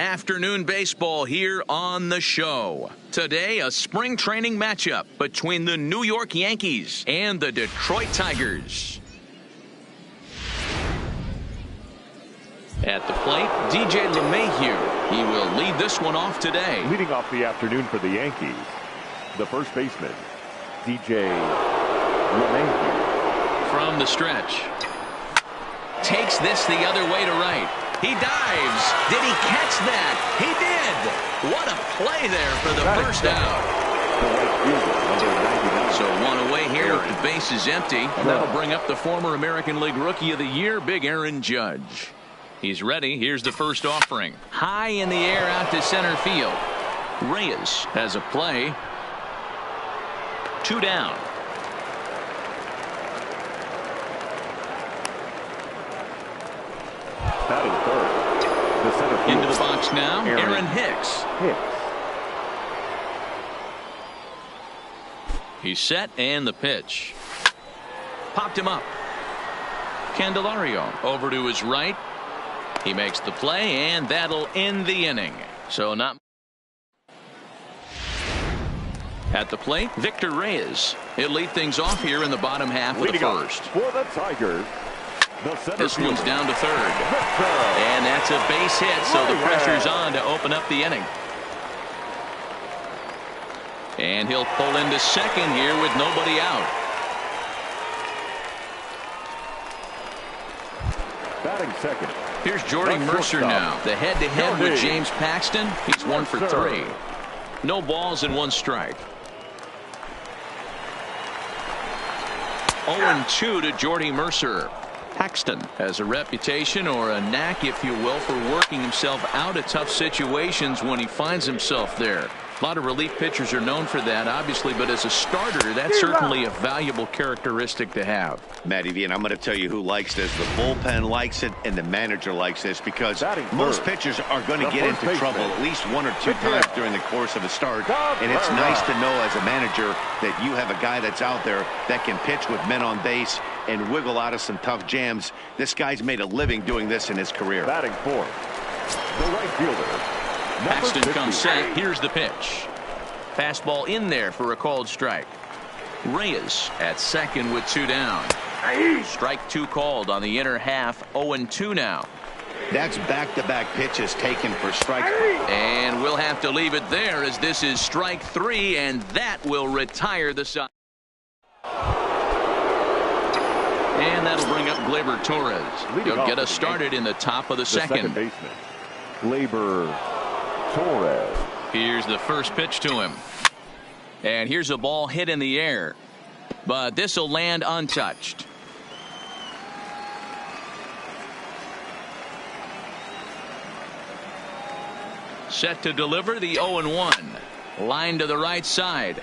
Afternoon baseball here on the show. Today, a spring training matchup between the New York Yankees and the Detroit Tigers. At the plate, DJ LeMahieu. He will lead this one off today. Leading off the afternoon for the Yankees, the first baseman, DJ LeMahieu. From the stretch. Takes this the other way to right. He dives. Did he catch that? He did. What a play there for the first out. So one away here with the base is empty. And that'll bring up the former American League Rookie of the Year, Big Aaron Judge. He's ready. Here's the first offering. High in the air out to center field. Reyes has a play. 2 down. Batting third, the center field. Into the box now, Aaron Hicks. He's set, and the pitch. Popped him up. Candelario over to his right. He makes the play, and that'll end the inning. So not. At the plate, Victor Reyes. He'll lead things off here in the bottom half of the first. For the Tigers. This one's down to third. And that's a base hit, so the pressure's on to open up the inning. And he'll pull into second here with nobody out. Batting second. Here's Jordy Mercer now. The head-to-head with James Paxton. He's 1 for 3. No balls and 1 strike. 0-2 to Jordy Mercer. Paxton has a reputation, or a knack, if you will, for working himself out of tough situations when he finds himself there. A lot of relief pitchers are known for that, obviously, but as a starter, that's certainly a valuable characteristic to have. Matty V, and I'm going to tell you who likes this. The bullpen likes it, and the manager likes this, because most pitchers are going to get into trouble at least 1 or 2 times during the course of a start. And it's nice to know as a manager that you have a guy that's out there that can pitch with men on base and wiggle out of some tough jams. This guy's made a living doing this in his career. Batting fourth, the right fielder. Paxton comes set. Here's the pitch. Fastball in there for a called strike. Reyes at second with 2 down. Strike 2 called on the inner half. 0-2 now. That's back-to-back pitches taken for strike. And we'll have to leave it there, as this is strike 3, and that will retire the side. And that'll bring up Gleyber Torres. He'll get us started in the top of the second. Baseman, Gleyber Torres. Here's the first pitch to him. And here's a ball hit in the air. But this will land untouched. Set to deliver the 0-1. Line to the right side.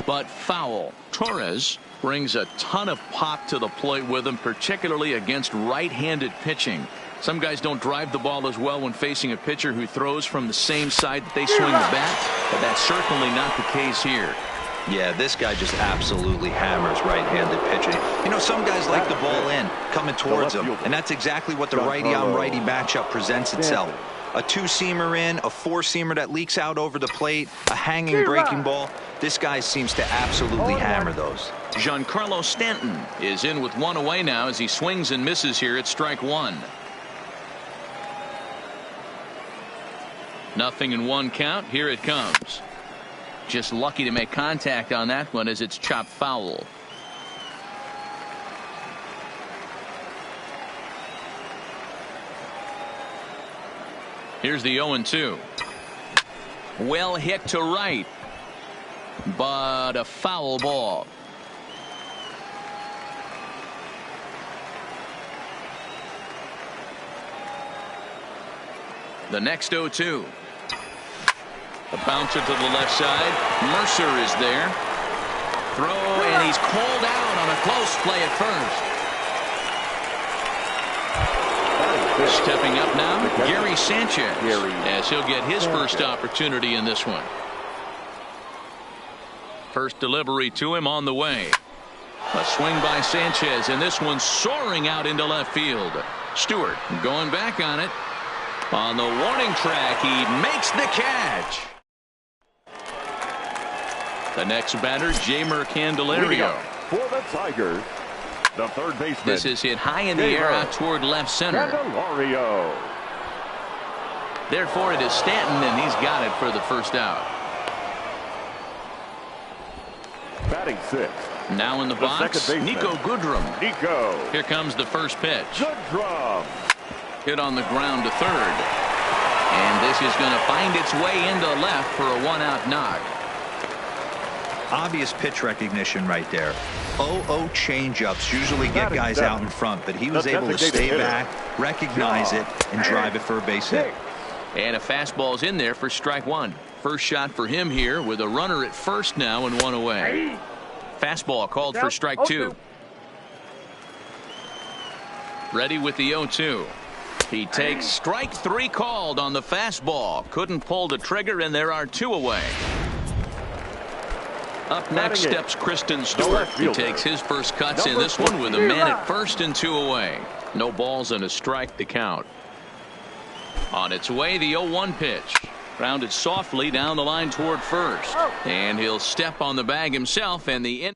But foul. Torres brings a ton of pop to the plate with him, particularly against right-handed pitching. Some guys don't drive the ball as well when facing a pitcher who throws from the same side that they swing the bat, but that's certainly not the case here. Yeah, this guy just absolutely hammers right-handed pitching. You know, some guys like the ball in, coming towards him, and that's exactly what the righty-on-righty matchup presents itself. A 2-seamer in, a 4-seamer that leaks out over the plate, a hanging breaking ball. This guy seems to absolutely hammer those. Giancarlo Stanton is in with 1 away now as he swings and misses here at strike 1. 0-1 count. Here it comes. Just lucky to make contact on that one as it's chopped foul. Here's the 0-2. Well hit to right, but a foul ball. The next 0-2. A bouncer to the left side. Mercer is there. Throw, and he's called out on a close play at first. Stepping up now, Gary Sanchez, as he'll get his first opportunity in this one. First delivery to him on the way. A swing by Sanchez, and this one soaring out into left field. Stewart going back on it. On the warning track, he makes the catch. The next batter, Jeimer Candelario. For the Tigers, the third baseman. This is hit high in the air out toward left center. Candelario. Therefore, it is Stanton, and he's got it for the first out. Batting sixth. Now in the box, Nico Goodrum. Here comes the first pitch. Goodrum. Hit on the ground to third. And this is going to find its way into left for a one-out knock. Obvious pitch recognition right there. 0-0 changeups usually get guys out in front, but he was able to stay back, recognize it, and drive it for a base hit. And a fastball's in there for strike one. First shot for him here with a runner at first now and one away. Fastball called for strike two. Ready with the 0-2. He takes strike three called on the fastball. Couldn't pull the trigger, and there are two away. Up next steps Kristen Stewart. He takes his first cuts in this one with a man at first and two away. No balls and a strike to count. On its way, the 0-1 pitch. Grounded softly down the line toward first. And he'll step on the bag himself, and the in.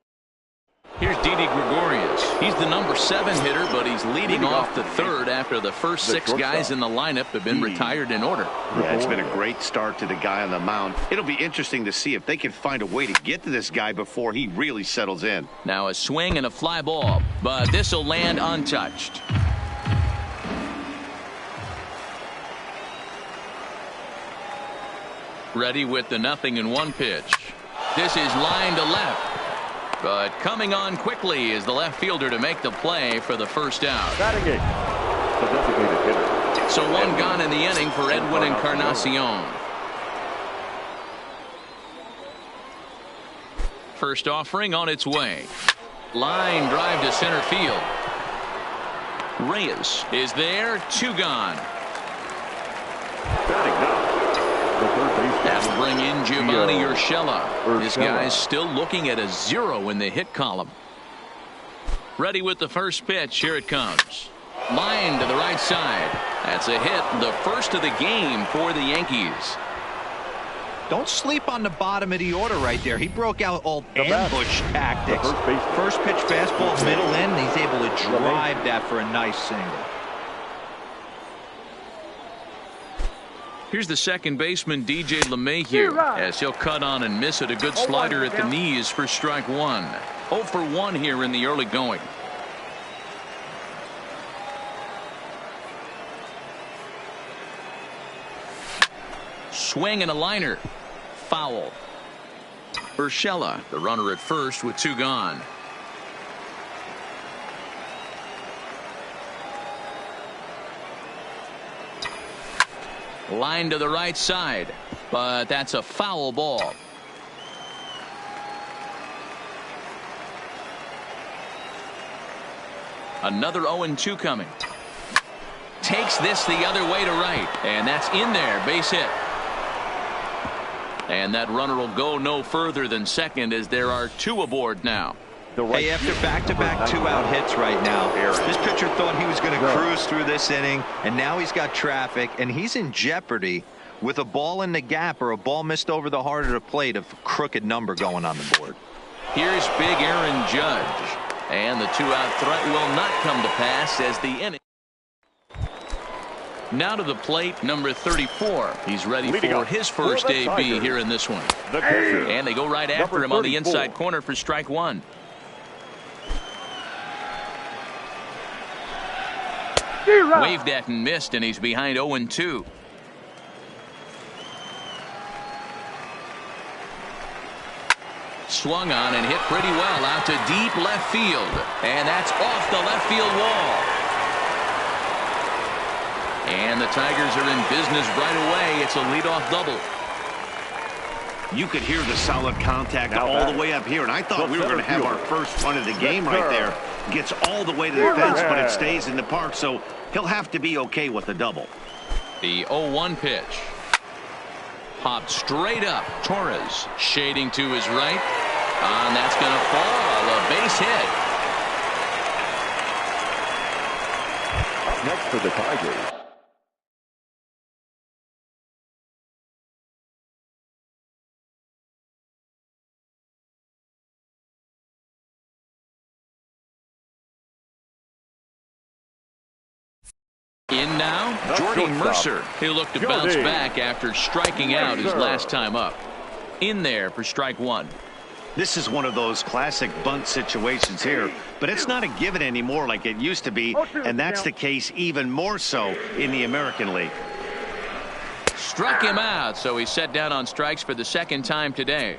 Here's Didi Gregorius. He's the number 7 hitter, but he's leading off the third after the first 6 guys in the lineup have been retired in order. Yeah, it's been a great start to the guy on the mound. It'll be interesting to see if they can find a way to get to this guy before he really settles in. Now a swing and a fly ball, but this will land untouched. Ready with the 0-1 pitch. This is line to left. But coming on quickly is the left fielder to make the play for the first out. Batting eighth, the designated hitter. So one gone in the inning for Edwin Encarnacion. First offering on its way. Line drive to center field. Reyes is there, 2 gone. Batting ninth. That'll bring in Giovanni Urshela. This guy's still looking at a 0 in the hit column. Ready with the first pitch. Here it comes. Line to the right side. That's a hit, the first of the game for the Yankees. Don't sleep on the bottom of the order right there. He broke out all ambush tactics. First pitch fastball, middle in, and he's able to drive that for a nice single. Here's the second baseman, DJ LeMahieu, as he'll cut on and miss it. A good slider at the knees for strike one. 0 for 1 here in the early going. Swing and a liner. Foul. Urshela, the runner at first with 2 gone. Line to the right side, but that's a foul ball. Another 0-2 coming. Takes this the other way to right, and that's in there, base hit. And that runner will go no further than second as there are 2 aboard now. Hey, after back-to-back 2-out hits right now, this pitcher thought he was going to cruise through this inning, and now he's got traffic, and he's in jeopardy with a ball in the gap or a ball missed over the heart of the plate of a crooked number going on the board. Here's big Aaron Judge, and the 2-out threat will not come to pass as the inning. Now to the plate, number 34. He's ready for his first AB here in this one. And they go right after him on the inside corner for strike one. Waved at and missed, and he's behind 0-2. Swung on and hit pretty well out to deep left field. And that's off the left field wall. And the Tigers are in business right away. It's a leadoff double. You could hear the solid contact all the way up here, and I thought we were going to have our first run of the game right there. Gets all the way to the fence, but it stays in the park, so he'll have to be okay with the double. The 0-1 pitch. Popped straight up. Torres shading to his right. And that's going to fall. A base hit. Up next for the Tigers, In now, Jordy Mercer. He'll look to bounce back after striking out his last time up. In there for strike one. This is one of those classic bunt situations here, but it's not a given anymore like it used to be, and that's the case even more so in the American League. Struck him out, so he's set down on strikes for the second time today.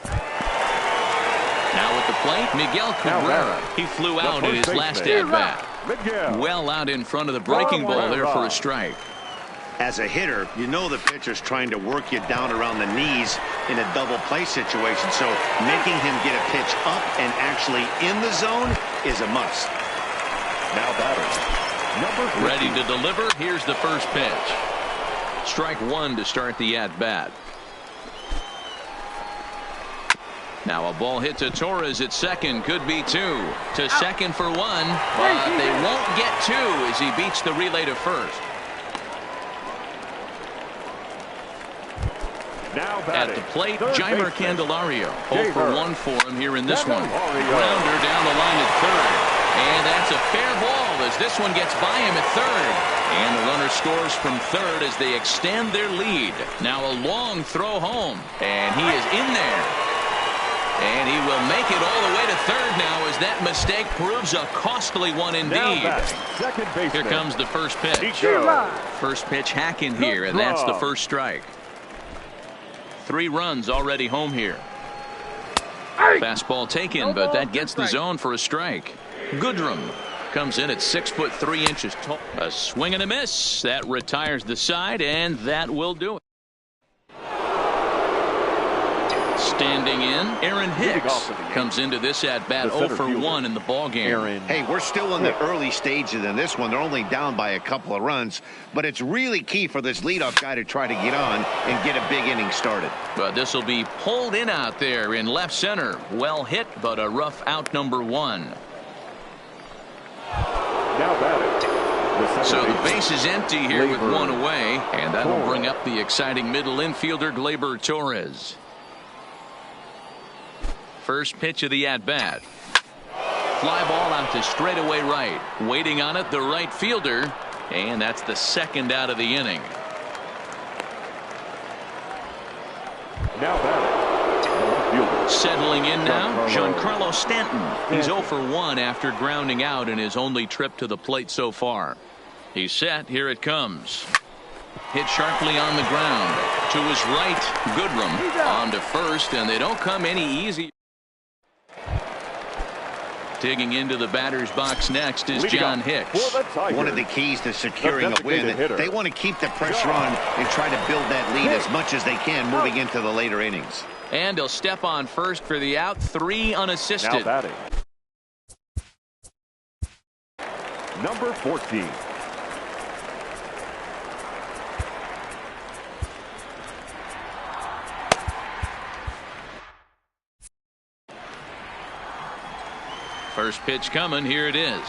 Now at the plate, Miguel Cabrera. He flew out in his last at-bat. Well out in front of the breaking ball there for a strike. As a hitter, you know the pitcher's trying to work you down around the knees in a double play situation, so making him get a pitch up and actually in the zone is a must. Now batter. Ready to deliver. Here's the first pitch. Strike one to start the at-bat. Now a ball hit to Torres at second. Could be two. To second for one. But they won't get two as he beats the relay to first. Now at the plate, Jeimer Candelario. 0 for 1 for him here in this one. Grounder down the line at third. And that's a fair ball as this one gets by him at third. And the runner scores from third as they extend their lead. Now a long throw home. And he is in there. And he will make it all the way to third now as that mistake proves a costly one indeed. Here comes the first pitch. First pitch hacking here, and that's the first strike. 3 runs already home here. Fastball taken, but that gets the zone for a strike. Goodrum comes in at 6'3" tall. A swing and a miss. That retires the side, and that will do it. Standing in, Aaron Hicks comes into this at-bat 0 for 1 in the ballgame. Hey, we're still in the early stages in this one. They're only down by a couple of runs, but it's really key for this leadoff guy to try to get on and get a big inning started. But this will be pulled in out there in left center. Well hit, but a rough out number 1. Now batting. So the base is empty here with 1 away, and that will bring up the exciting middle infielder Gleyber Torres. First pitch of the at-bat. Fly ball out to straightaway right. Waiting on it, the right fielder. And that's the second out of the inning. Now batting. Settling in now, Giancarlo Stanton. He's 0 for 1 after grounding out in his only trip to the plate so far. He's set. Here it comes. Hit sharply on the ground. To his right, Goodrum on to first, and they don't come any easy. Digging into the batter's box next is John Hicks. One of the keys to securing a win. They want to keep the pressure on and try to build that lead as much as they can moving into the later innings. And he'll step on first for the out. 3 unassisted. Now batting. Number 14. First pitch coming. Here it is.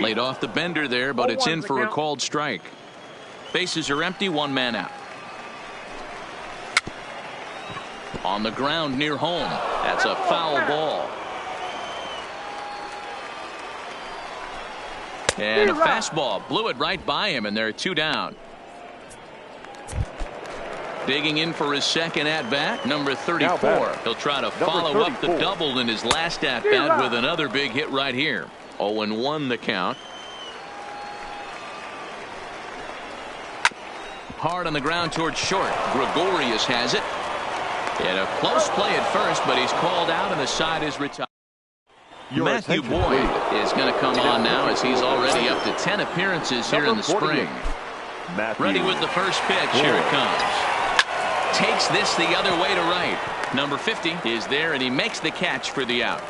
Laid off the bender there, but it's in for a called strike. Bases are empty. 1 man out. On the ground near home. That's a foul ball. And a fastball blew it right by him, and there are 2 down. Digging in for his second at-bat, number 34. He'll try to follow up the double in his last at-bat with another big hit right here. 0-1 the count. Hard on the ground towards short. Gregorius has it. And a close play at first, but he's called out and the side is retired. Matthew Boyd is going to come on now as he's already up to 10 appearances here in the spring. Ready with the first pitch. Here it comes. Takes this the other way to right. Number 50 is there, and he makes the catch for the out.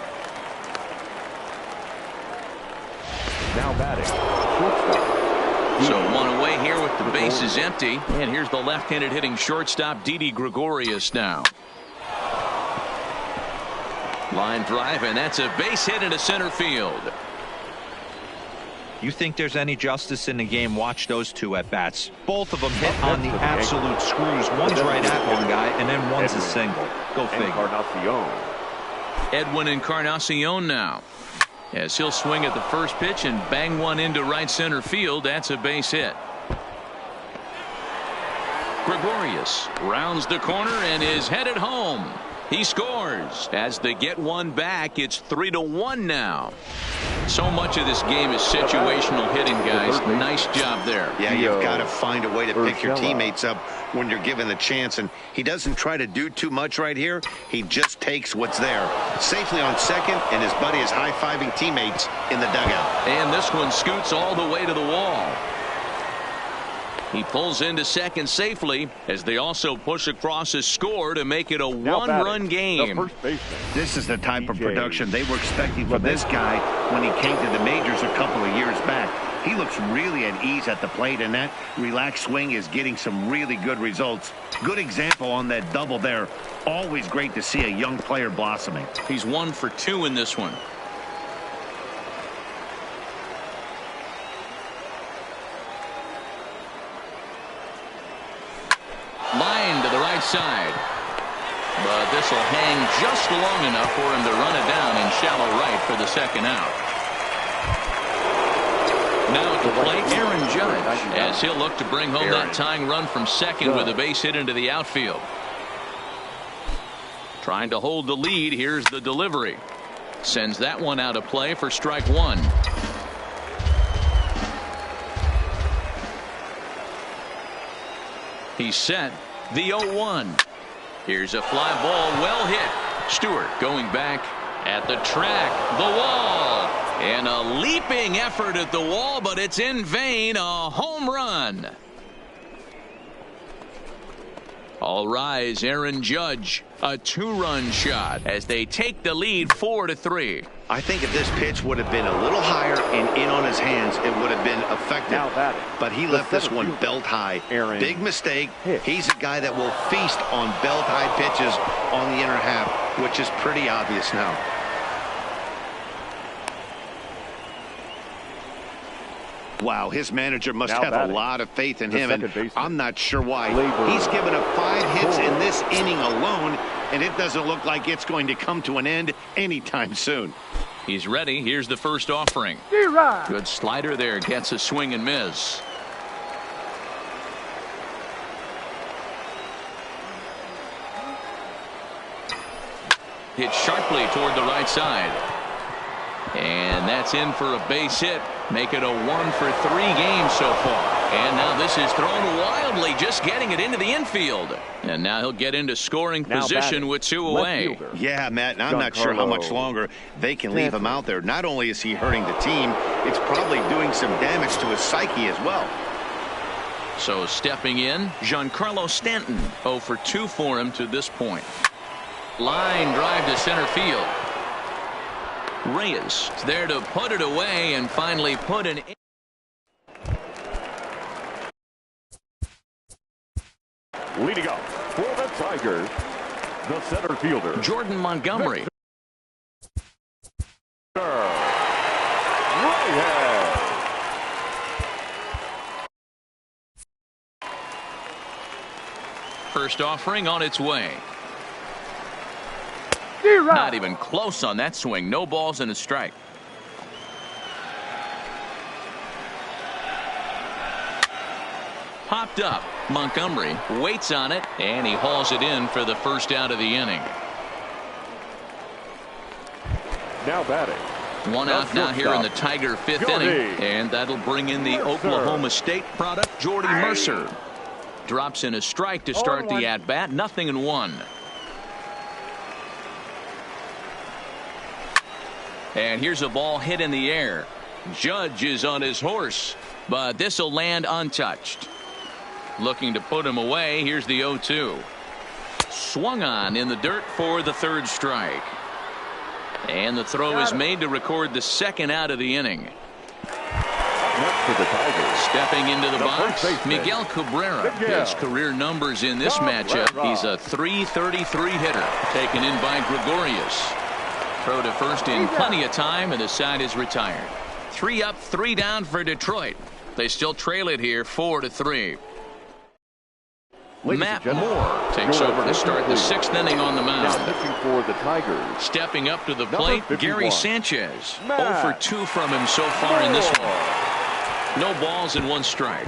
Now batting. So 1 away here with the bases empty. And here's the left-handed hitting shortstop, Didi Gregorius now. Line drive, and that's a base hit into center field. You think there's any justice in the game? Watch those 2 at-bats. Both of them hit on the absolute screws. One's right at one guy, and then one's a single. Go figure. Edwin Encarnacion now. as he'll swing at the first pitch and bang one into right center field. That's a base hit. Gregorius rounds the corner and is headed home. He scores as they get one back. It's 3-1 now. So much of this game is situational hitting, guys. Nice job there. Yeah, you've got to find a way to pick your teammates up when you're given the chance, and he doesn't try to do too much right here. He just takes what's there. Safely on second, and his buddy is high-fiving teammates in the dugout. And this one scoots all the way to the wall. He pulls into second safely as they also push across a score to make it a one-run game. This is the type of production they were expecting from this guy when he came to the majors a couple of years back. He looks really at ease at the plate, and that relaxed swing is getting some really good results. Good example on that double there. Always great to see a young player blossoming. He's 1 for 2 in this one. Line to the right side. But this will hang just long enough for him to run it down in shallow right for the second out. Now at the plate, Aaron Judge, as he'll look to bring home that tying run from second with a base hit into the outfield. Trying to hold the lead. Here's the delivery. Sends that one out of play for strike one. He's set. The 0-1. Here's a fly ball, well hit. Stewart going back at the track. The wall. And a leaping effort at the wall, but it's in vain. A home run. All rise, Aaron Judge. A 2-run shot as they take the lead 4-3. I think if this pitch would have been a little higher and in on his hands, it would have been effective. But he left this one belt high. Big mistake. He's a guy that will feast on belt high pitches on the inner half, which is pretty obvious now. Wow, his manager must have a lot of faith in him, and I'm not sure why. He's given up 5 hits in this inning alone, and it doesn't look like it's going to come to an end anytime soon. He's ready. Here's the first offering. Good slider there. Gets a swing and miss. Hit sharply toward the right side. And that's in for a base hit. Make it a 1 for 3 game so far. And now this is thrown wildly, just getting it into the infield. And now he'll get into scoring position with 2 away. Yeah, Matt, and I'm not sure how much longer they can leave him out there. Not only is he hurting the team, it's probably doing some damage to his psyche as well. So stepping in, Giancarlo Stanton. 0 for 2 for him to this point. Line drive to center field. Reyes is there to put it away and finally put an. Leading up for the Tigers, the center fielder, Jordan Montgomery. First offering on its way. Not even close on that swing. No balls and a strike. Popped up. Montgomery waits on it, and he hauls it in for the first out of the inning. Now batting. One out now here in the Tiger 5th inning, and that'll bring in the Oklahoma State product, Jordy Mercer. Drops in a strike to start the at-bat. 0-1. And here's a ball hit in the air. Judge is on his horse, but this will land untouched. Looking to put him away. Here's the 0-2. Swung on in the dirt for the 3rd strike. And the throw is made to record the 2nd out of the inning. For the Tigers. Stepping into the box, Miguel Cabrera. His career numbers in this matchup. He's a .333 hitter. Taken in by Gregorius. Throw to first in plenty of time, and the side is retired. 3 up, 3 down for Detroit. They still trail it here 4-3. Matt Moore takes over to start the 6th inning on the mound. Now pitching for the Tigers. Stepping up to the plate, Gary Sanchez. 0 for 2 from him so far in this one. No balls and 1 strike.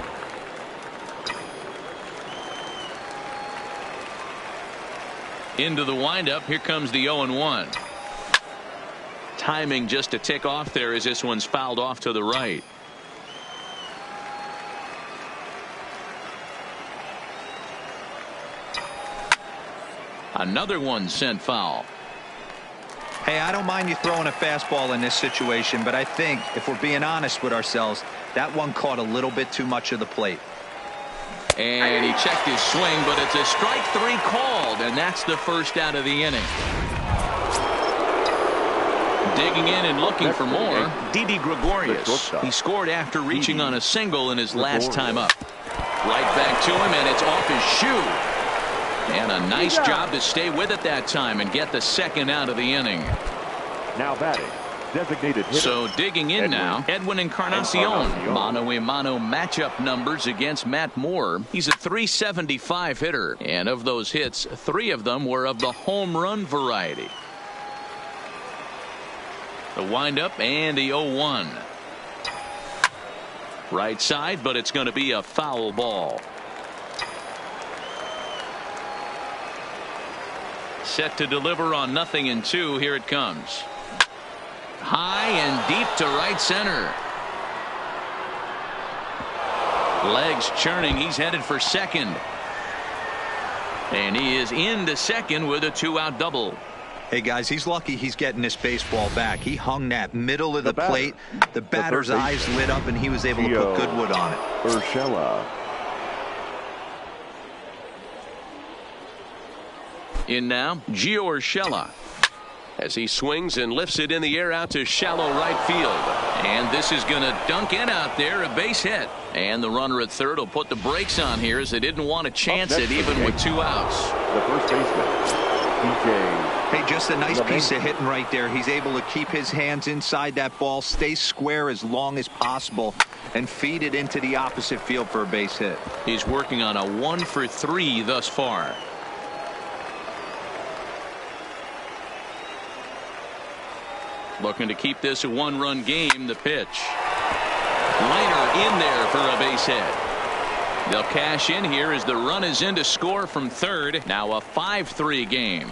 Into the windup. Here comes the 0-1. Timing just a tick off there as this one's fouled off to the right. Another one sent foul. Hey, I don't mind you throwing a fastball in this situation, but I think if we're being honest with ourselves, that one caught a little bit too much of the plate. And he checked his swing, but it's a strike 3 called, and that's the first out of the inning. Digging in and looking for more, Didi Gregorius. He scored after reaching on a single in his last time up. Right back to him, and it's off his shoe. And a nice job to stay with it that time and get the 2nd out of the inning. Now batting, designated hitter. So digging in now, Edwin Encarnacion. Mano-a-mano matchup numbers against Matt Moore. He's a .375 hitter. And of those hits, 3 of them were of the home run variety. The windup and the 0-1. Right side, but it's going to be a foul ball. Set to deliver on 0-2. Here it comes. High and deep to right center. Legs churning. He's headed for second. And he is into second with a 2-out double. Hey, guys, he's lucky he's getting this baseball back. He hung that middle of the plate. The batter's eyes lit up, and he was able to put good wood on it. Urshela. In now, Gio Urshela, as he swings and lifts it in the air out to shallow right field. And this is going to dunk in out there, a base hit. And the runner at third will put the brakes on here as they didn't want to chance it even with 2 outs. The first baseman, DJ. Hey, just a nice piece of hitting right there. He's able to keep his hands inside that ball, stay square as long as possible, and feed it into the opposite field for a base hit. He's working on a 1 for 3 thus far. Looking to keep this a 1-run game. The pitch. Liner in there for a base hit. They'll cash in here as the run is in to score from third. Now a 5-3 game.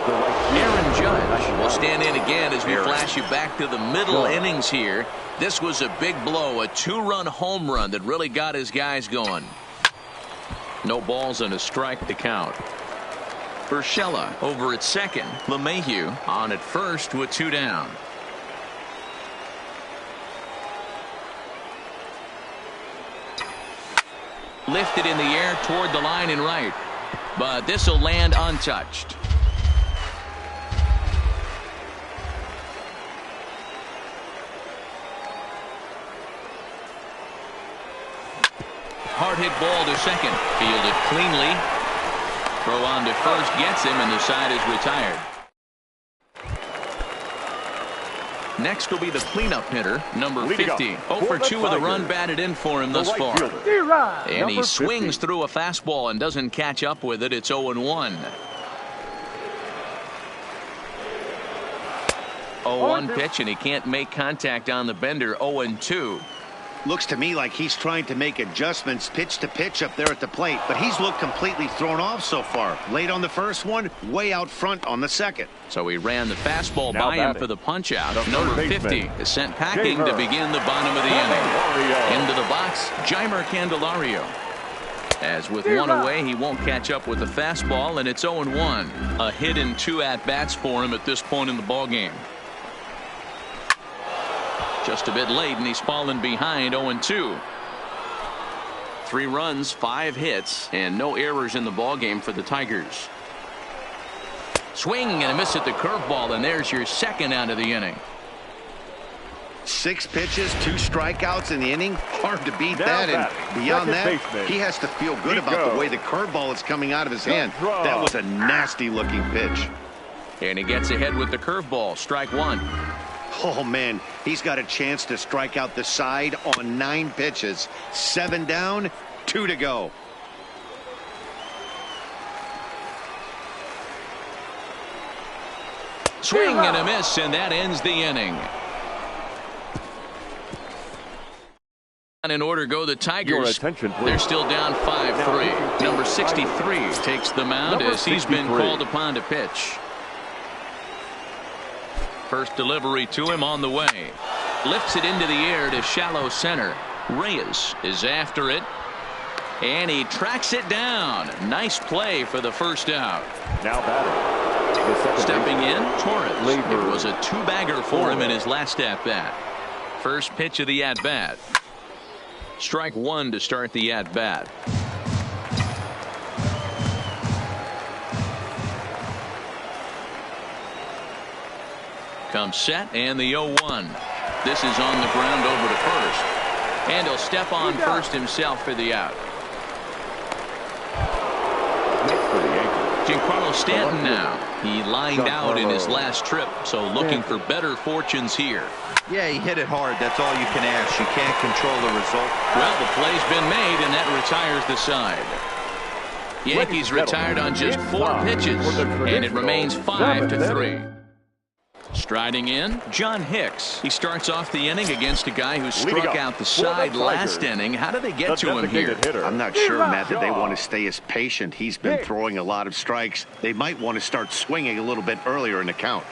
Aaron Judge will stand in again as we flash you back to the middle innings here. This was a big blow, a 2-run home run that really got his guys going. No balls and a strike to count. Urshela over at second. LeMahieu on at first with 2 down. Lifted in the air toward the line and right, but this will land untouched. Hard hit ball to second, fielded cleanly. Throw on to first gets him, and the side is retired. Next will be the cleanup hitter, number 50. 0 for 2 with a run batted in for him thus far. And he swings through a fastball and doesn't catch up with it. It's 0-1. 0-1 pitch, and he can't make contact on the bender. 0-2. Looks to me like he's trying to make adjustments pitch to pitch up there at the plate, but he's looked completely thrown off so far. Late on the first one, way out front on the second. So he ran the fastball by him for the punch out. Number 50 is sent packing to begin the bottom of the inning. Into the box, Jeimer Candelario. As with 1 away, he won't catch up with the fastball, and it's 0-1. A hit in 2 at-bats for him at this point in the ballgame. Just a bit late, and he's fallen behind. 0-2. 3 runs, 5 hits, and no errors in the ballgame for the Tigers. Swing and a miss at the curveball, and there's your 2nd out of the inning. 6 pitches, 2 strikeouts in the inning. Hard to beat that. And beyond that, he has to feel good about the way the curveball is coming out of his hand. That was a nasty looking pitch. And he gets ahead with the curveball. Strike 1. Oh, man, he's got a chance to strike out the side on 9 pitches. 7 down, 2 to go. Swing and a miss, and that ends the inning. In order go the Tigers. They're still down 5-3. Number 63 takes the mound as he's been called upon to pitch. First delivery to him on the way. Lifts it into the air to shallow center. Reyes is after it. And he tracks it down. Nice play for the first out. Now batting. Stepping in, Torres. It was a two-bagger for him in his last at-bat. First pitch of the at-bat. Strike one to start the at-bat. Comes set and the 0-1. This is on the ground over to first. And he'll step on first himself for the out. Next for the Yankees. Giancarlo Stanton now. He lined out in his last trip, so looking for better fortunes here. Yeah, he hit it hard. That's all you can ask. You can't control the result. Well, the play's been made, and that retires the side. Yankees retired on just 4 pitches, and it remains 5-3. Striding in, John Hicks. He starts off the inning against a guy who struck out the side last inning. How do they get to him here? I'm not sure, Matt, that they want to stay as patient. He's been throwing a lot of strikes. They might want to start swinging a little bit earlier in the count.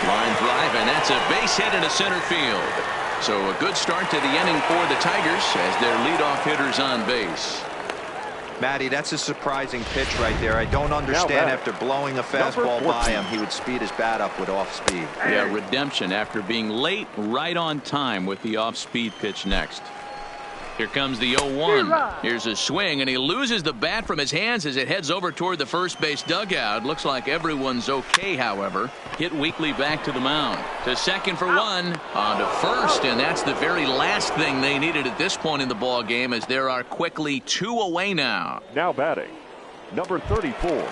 Line drive, and that's a base hit into center field. So a good start to the inning for the Tigers as their leadoff hitter's on base. Matty, that's a surprising pitch right there. I don't understand after blowing a fastball by him, he would speed his bat up with off speed. Yeah, redemption after being late, right on time with the off-speed pitch next. Here comes the 0-1. Here's a swing, and he loses the bat from his hands as it heads over toward the first base dugout. Looks like everyone's okay, however. Hit weakly back to the mound. To second for one. On to first, and that's the very last thing they needed at this point in the ball game, as there are quickly 2 away now. Now batting, number 34.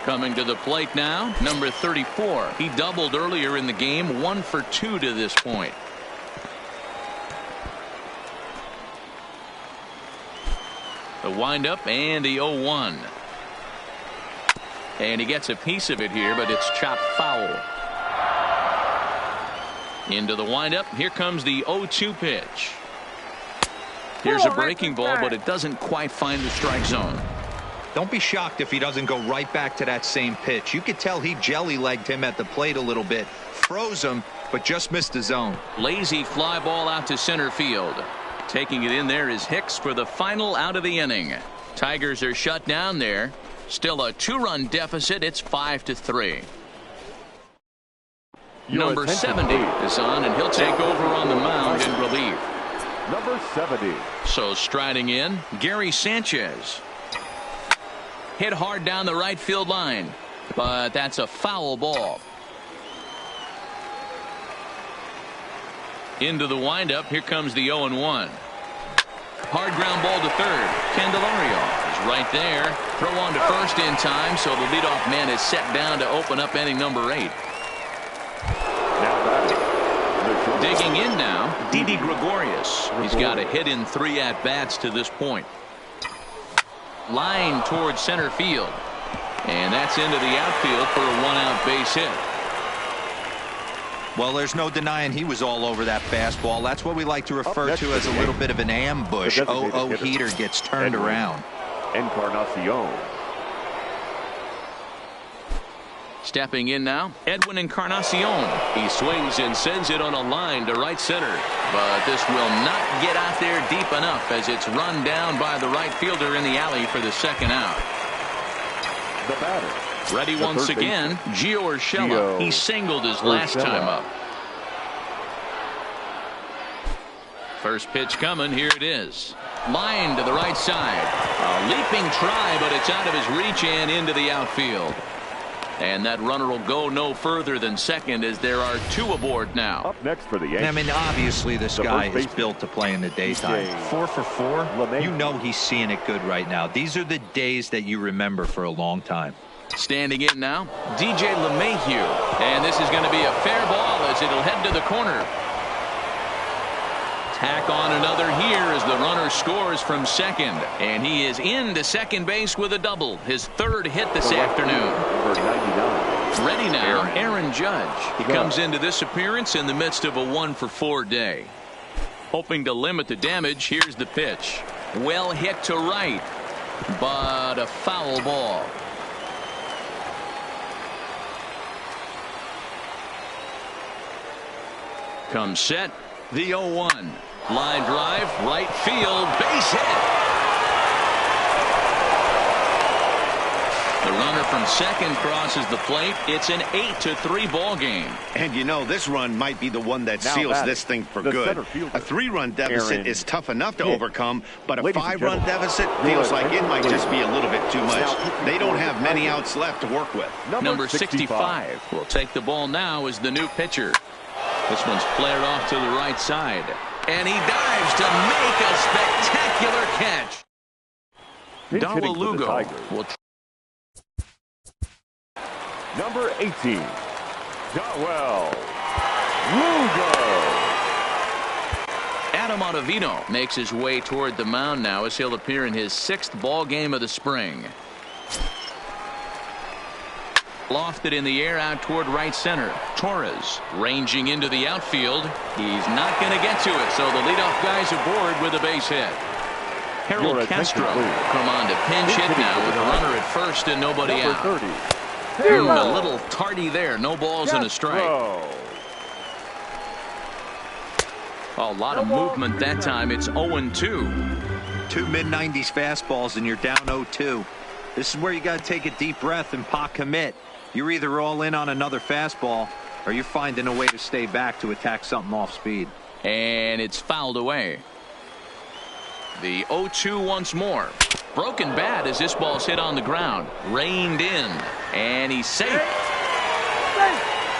Coming to the plate now, number 34. He doubled earlier in the game, 1 for 2 to this point. The windup and the 0-1. And he gets a piece of it here, but it's chopped foul. Into the windup. Here comes the 0-2 pitch. Here's a breaking ball, but it doesn't quite find the strike zone. Don't be shocked if he doesn't go right back to that same pitch. You could tell he jelly-legged him at the plate a little bit. Froze him, but just missed the zone. Lazy fly ball out to center field. Taking it in there is Hicks for the final out of the inning. Tigers are shut down there. Still a 2-run deficit. It's 5-3. Number 70 is on, and he'll take over on the mound in relief. Number 70. So striding in, Gary Sanchez. Hit hard down the right field line, but that's a foul ball. Into the windup. Here comes the 0-1. Hard ground ball to third. Candelario is right there. Throw on to first in time, so the leadoff man is set down to open up inning number 8. Digging in now, Didi Gregorius. He's got a hit in 3 at-bats to this point. Line towards center field. And that's into the outfield for a 1-out base hit. Well, there's no denying he was all over that fastball. That's what we like to refer to as a little bit of an ambush. 0-0 heater gets turned around. Encarnacion. Stepping in now, Edwin Encarnacion. He swings and sends it on a line to right center. But this will not get out there deep enough as it's run down by the right fielder in the alley for the second out. The batter. Ready once again, Gio Urshela. He singled his last time up. First pitch coming. Here it is. Line to the right side. A leaping try, but it's out of his reach and into the outfield. And that runner will go no further than second as there are 2 aboard now. Up next for the Yankees. I mean, obviously this guy is built to play in the daytime. 4 for 4. You know he's seeing it good right now. These are the days that you remember for a long time. Standing in now, DJ LeMahieu. And this is going to be a fair ball as it'll head to the corner. Tack on another here as the runner scores from second. And he is into second base with a double. His third hit this afternoon. Ready now, Aaron Judge. He comes into this appearance in the midst of a 1-for-4 day. Hoping to limit the damage, here's the pitch. Well hit to right, but a foul ball. Comes set, the 0-1. Line drive, right field, base hit. The runner from second crosses the plate. It's an 8-3 ball game. And you know, this run might be the one that seals this thing for good. A 3-run deficit is tough enough to overcome, but a 5-run deficit feels like it might just be a little bit too much. They don't have many outs left to work with. Number 65 will take the ball now as the new pitcher. This one's flared off to the right side. And he dives to make a spectacular catch. Dawa Lugo will. Number 18, Dawel Lugo. Adam Ottavino makes his way toward the mound now as he'll appear in his 6th ball game of the spring. Lofted in the air out toward right center. Torres ranging into the outfield. He's not going to get to it, so the leadoff guy's aboard with a base hit. Harold Castro come on to pinch hit now with a runner at first and nobody out. A little tardy there. No balls and a strike. A lot of movement that time. It's 0-2. 2 mid-90s fastballs and you're down 0-2. This is where you got to take a deep breath and pot commit. You're either all in on another fastball or you're finding a way to stay back to attack something off speed. And it's fouled away. The 0-2 once more. Broken bat as this ball's hit on the ground. Reined in. And he's safe.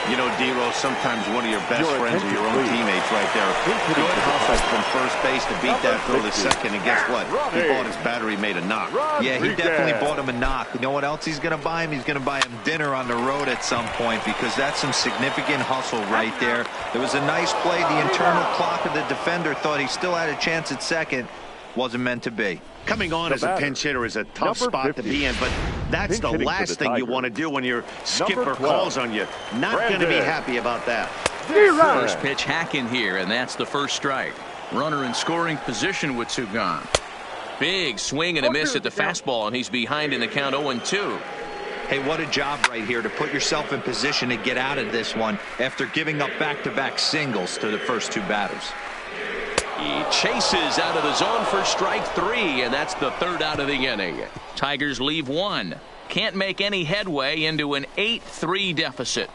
You know, D-Rose, sometimes one of your best friends are your own teammates right there. Good hustle from first base to beat that throw to second. And guess what? He bought his battery made a knock. Yeah, he definitely bought him a knock. You know what else he's going to buy him? He's going to buy him dinner on the road at some point because that's some significant hustle right there. There was a nice play. The internal clock of the defender thought he still had a chance at second. Wasn't meant to be. Coming on as a pinch hitter is a tough spot to be in, but that's the last thing you want to do when your skipper calls on you. Not going to be happy about that. First pitch hacking here, and that's the first strike. Runner in scoring position with 2 gone. Big swing and a miss at the fastball, and he's behind in the count 0-2. Hey, what a job right here to put yourself in position to get out of this one after giving up back-to-back singles to the first 2 batters. He chases out of the zone for strike 3, and that's the 3rd out of the inning. Tigers leave 1. Can't make any headway into an 8-3 deficit.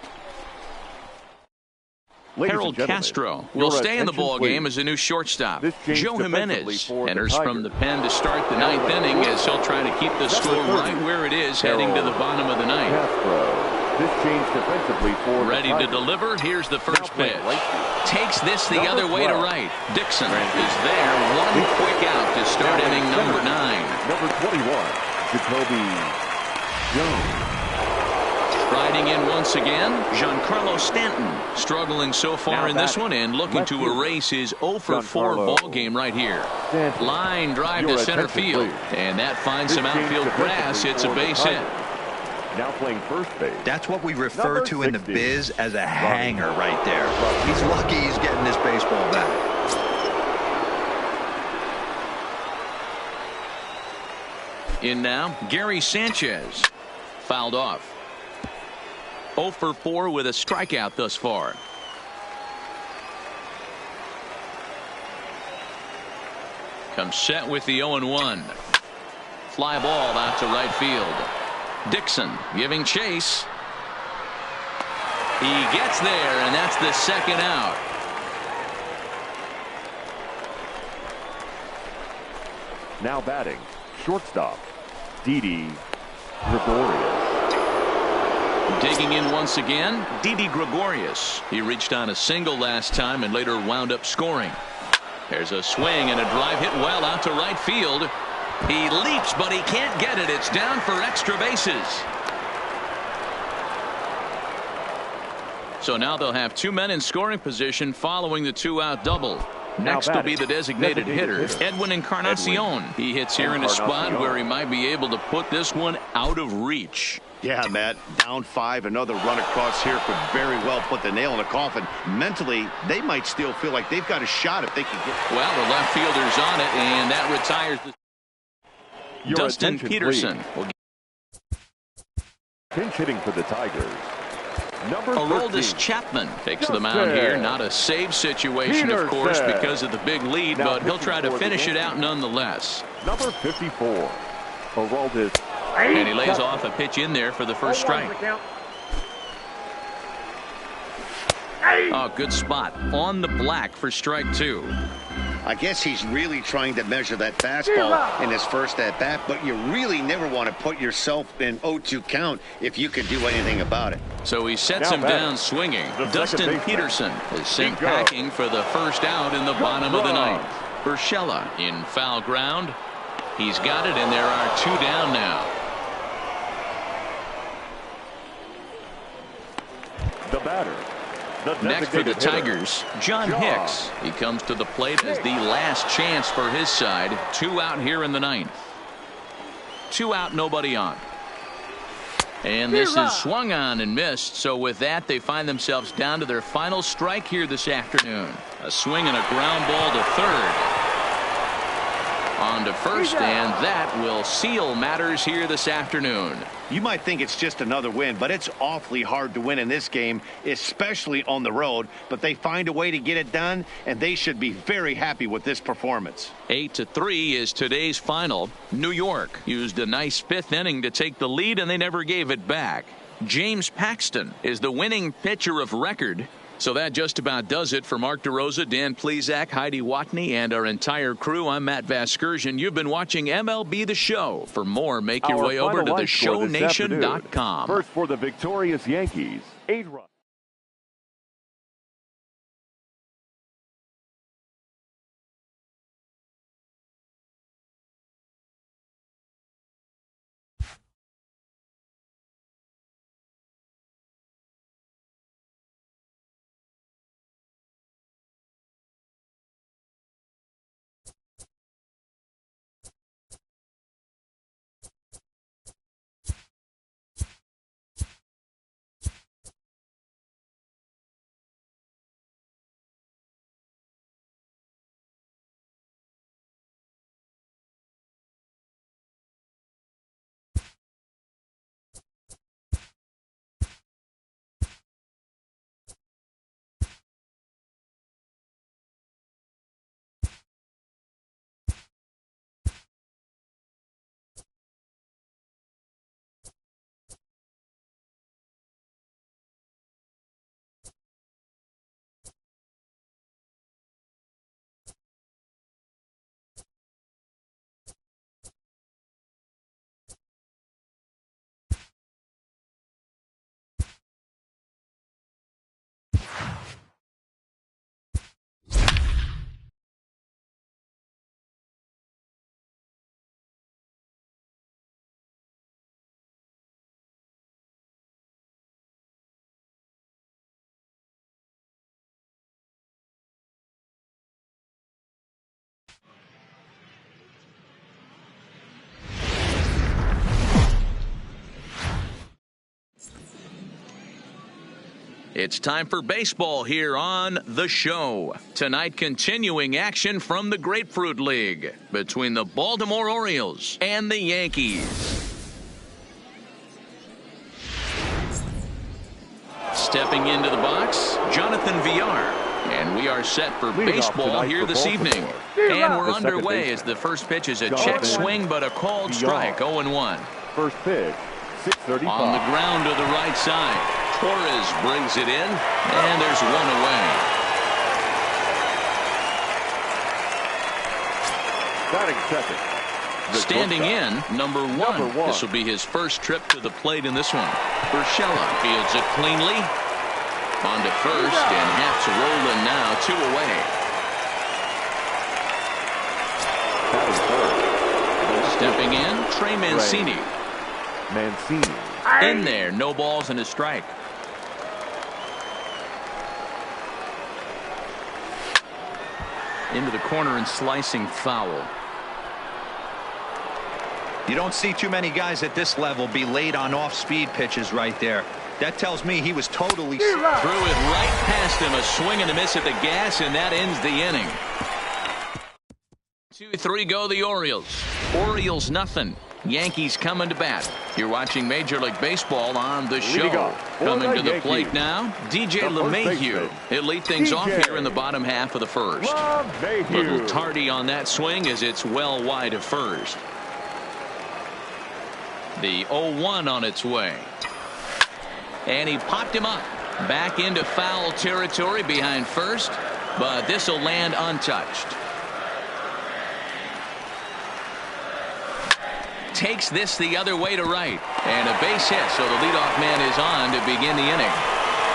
Harold Castro will stay in the ball game as a new shortstop. Joe Jimenez enters from the pen to start the 9th inning as he'll try to keep the score right where it is heading to the bottom of the 9th. This change defensively for ready to deliver. Here's the first pitch. Takes this the other way to right. Dixon is there. 1 quick out to start inning number 9. Number 21, Jacoby Jones. Riding in once again, Giancarlo Stanton struggling so far in this one and looking to erase his 0-for-4 ball game right here. Line drive to center field, and that finds some outfield grass. It's a base hit. Now playing first base. That's what we refer to in the biz as a hanger right there. He's lucky he's getting this baseball back. In now, Gary Sanchez. Fouled off. 0-for-4 with a strikeout thus far. Comes set with the 0-1. Fly ball out to right field. Dixon giving chase. He gets there, and that's the 2nd out. Now batting, shortstop, Didi Gregorius. Digging in once again, Didi Gregorius. He reached on a single last time and later wound up scoring. There's a swing and a drive hit well out to right field. He leaps, but he can't get it. It's down for extra bases. So now they'll have 2 men in scoring position following the 2-out double. Next will be the designated hitter, Edwin Encarnacion. He hits here in a spot where he might be able to put this one out of reach. Yeah, Matt, down 5, another run across here could very well put the nail in the coffin. Mentally, they might still feel like they've got a shot if they can get... Well, the left fielder's on it, and that retires the... Dustin Peterson. Pinch hitting for the Tigers. Aroldis Chapman takes the mound here. Not a save situation, of course, because of the big lead, but he'll try to finish it out nonetheless. Number 54, Aroldis. And he lays off a pitch in there for the first strike. Oh, good spot. On the black for strike 2. I guess he's really trying to measure that fastball in his first at-bat, but you really never want to put yourself in 0-2 count if you can do anything about it. So he sets him down swinging. Dustin Peterson is sent packing for the first out in the bottom of the ninth. Urshela in foul ground. He's got it, and there are 2 down now. The batter. Next for the Tigers, John Hicks. He comes to the plate as the last chance for his side. 2 out here in the ninth. 2 out, nobody on. And this is swung on and missed. So with that, they find themselves down to their final strike here this afternoon. A swing and a ground ball to third. On to first, and that will seal matters here this afternoon. You might think it's just another win, but it's awfully hard to win in this game, especially on the road. But they find a way to get it done, and they should be very happy with this performance. 8-3 is today's final. New York used a nice 5th inning to take the lead, and they never gave it back. James Paxton is the winning pitcher of record. So that just about does it for Mark DeRosa, Dan Plesac, Heidi Watney, and our entire crew. I'm Matt Vasgersian. You've been watching MLB The Show. For more, make your way over to theshownation.com. First for the victorious Yankees, 8 runs. It's time for baseball here on The Show. Tonight, continuing action from the Grapefruit League between the Baltimore Orioles and the Yankees. Stepping into the box, Jonathan Villar. And we are set for baseball here this evening. And we're underway as the first pitch is a check swing, but a called strike, 0-1. First pitch, 6:35. On the ground to the right side. Torres brings it in, and there's one away. Batting second. Standing in, number one. This will be his first trip to the plate in this one. Urshela fields it cleanly. On to first, and Haps rolling now, 2 away. Stepping in, Trey Mancini. In there, no balls and a strike. into the corner and slicing foul. You don't see too many guys at this level be late on off-speed pitches right there. That tells me he was totally threw it right past him. A swing and a miss at the gas, and that ends the inning. 2-3 go the Orioles. Orioles nothing. Yankees coming to bat. You're watching Major League Baseball on The Show. Coming to the plate now, DJ LeMahieu. He'll lead things off here in the bottom half of the first. Little tardy on that swing as it's well wide of first. The 0-1 on its way. And he popped him up. Back into foul territory behind first, but this will land untouched. Takes this the other way to right. And a base hit, so the leadoff man is on to begin the inning.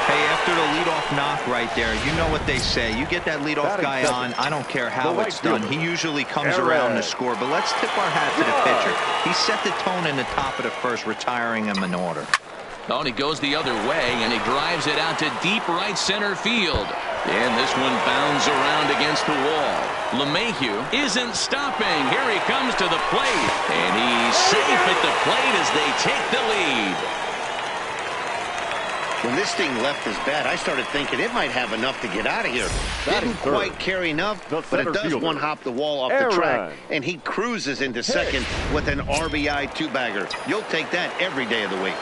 Hey, after the leadoff knock right there, you know what they say. You get that leadoff guy on, I don't care how it's done. He usually comes around to score, but let's tip our hat to the pitcher. He set the tone in the top of the first, retiring him in order. Oh, and he goes the other way, and he drives it out to deep right center field. And this one bounds around against the wall. LeMahieu isn't stopping. Here he comes to the plate, and he's safe at the plate as they take the lead. When this thing left his bat, I started thinking it might have enough to get out of here. Didn't quite carry enough, but it does one-hop the wall off the track, and he cruises into second with an RBI two-bagger. You'll take that every day of the week.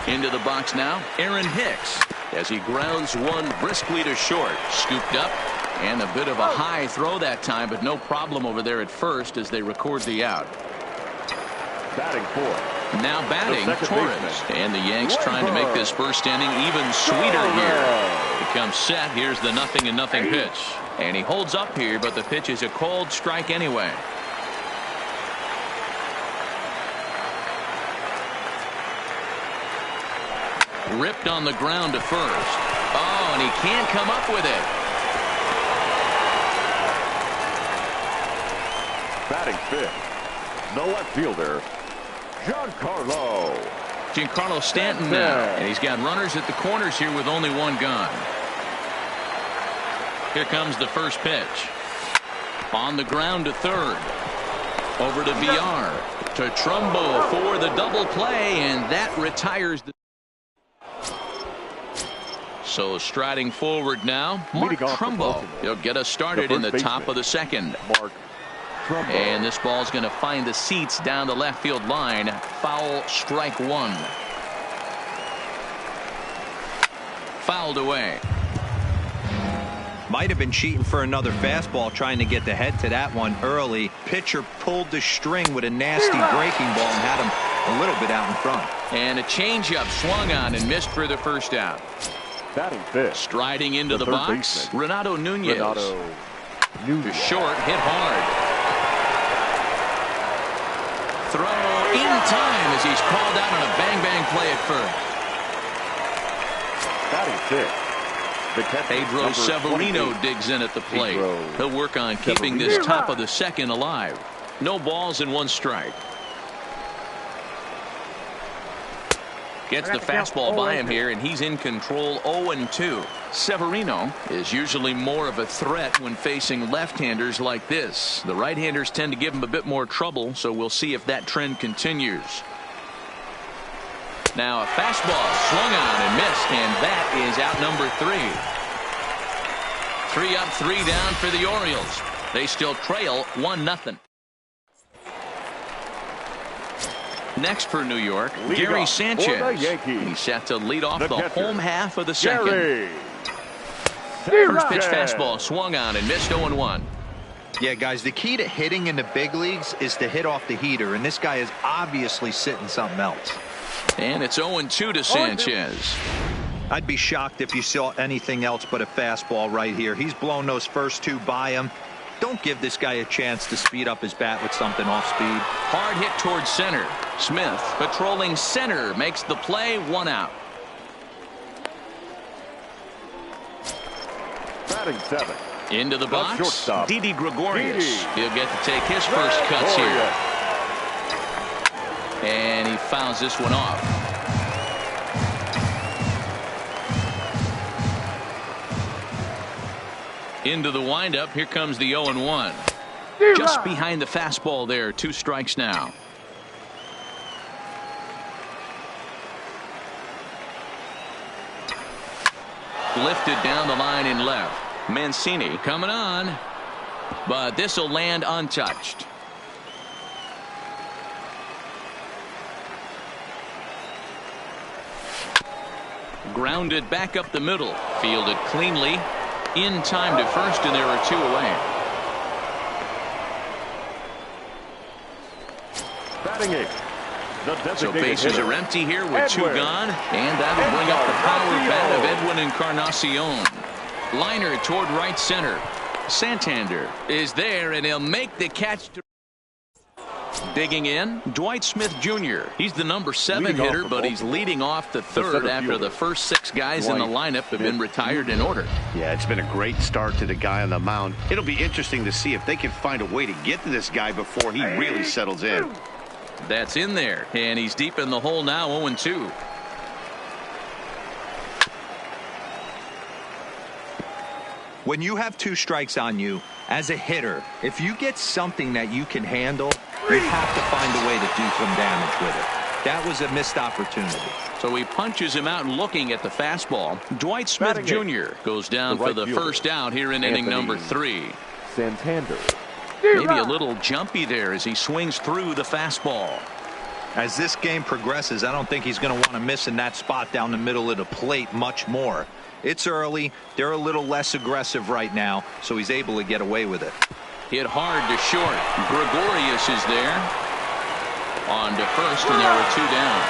Into the box now, Aaron Hicks, as he grounds one briskly to short. Scooped up, and a bit of a high throw that time, but no problem over there at first as they record the out. Batting fourth. Now batting Torres, and the Yanks trying to make this first inning even sweeter here. He comes set. Here's the 0-0 pitch, and he holds up here, but the pitch is a cold strike anyway. Ripped on the ground to first. Oh, and he can't come up with it. Batting fifth, the left fielder, Giancarlo Stanton now, and he's got runners at the corners here with only one gone. Here comes the first pitch. On the ground to third. Over to Villar. To Trumbo for the double play, and that retires the... So striding forward now, Mark Trumbo. He'll get us started in the top of the second. And this ball's going to find the seats down the left field line. Foul, strike one. Fouled away. Might have been cheating for another fastball, trying to get the head to that one early. Pitcher pulled the string with a nasty breaking ball and had him a little bit out in front. And a changeup swung on and missed for the first out. Batting fifth. Striding into the box, Renato Nunez. To short, hit hard. Throw in time as he's called out on a bang-bang play at first. Batting fifth. Pedro Severino digs in at the plate. He'll work on keeping this top of the second alive. No balls and one strike. Gets the fastball by him here, and he's in control. 0-2. Severino is usually more of a threat when facing left-handers like this. The right-handers tend to give him a bit more trouble, so we'll see if that trend continues. Now a fastball swung on and missed, and that is out number 3. 3 up, 3 down for the Orioles. They still trail 1-0. Next for New York, Gary Sanchez. He's set to lead off the home half of the second. First pitch fastball swung on and missed. 0-1. Yeah, guys, the key to hitting in the big leagues is to hit off the heater, and this guy is obviously sitting something else. And it's 0-2 to Sanchez. I'd be shocked if you saw anything else but a fastball right here. He's blown those first two by him. Don't give this guy a chance to speed up his bat with something off speed. Hard hit towards center. Smith patrolling center makes the play. 1 out. Batting seventh. Into the box, Didi Gregorius. He'll get to take his first cuts here. And he fouls this one off. Into the windup. Here comes the 0-1. Just behind the fastball there. 2 strikes now. Lifted down the line in left. Mancini coming on, but this will land untouched. Grounded back up the middle. Fielded cleanly. In time to first, and there are 2 away. Batting 8. So bases are empty here with 2 gone, and that'll bring up the power bat of Edwin Encarnacion. Liner toward right center. Santander is there, and he'll make the catch. Digging in, Dwight Smith Jr. He's the number 7 hitter, but he's leading off the third after the first 6 guys in the lineup have been retired in order. Yeah, it's been a great start to the guy on the mound. It'll be interesting to see if they can find a way to get to this guy before he really settles in. That's in there, and he's deep in the hole now. 0-2. When you have 2 strikes on you as a hitter, if you get something that you can handle, you have to find a way to do some damage with it. That was a missed opportunity. So he punches him out looking at the fastball. Dwight Smith Jr. goes down for the first out here in inning number 3. Santander. Maybe a little jumpy there as he swings through the fastball. As this game progresses, I don't think he's going to want to miss in that spot down the middle of the plate much more. It's early. They're a little less aggressive right now, so he's able to get away with it. Hit hard to short. Gregorius is there. On to first, and there are 2 down.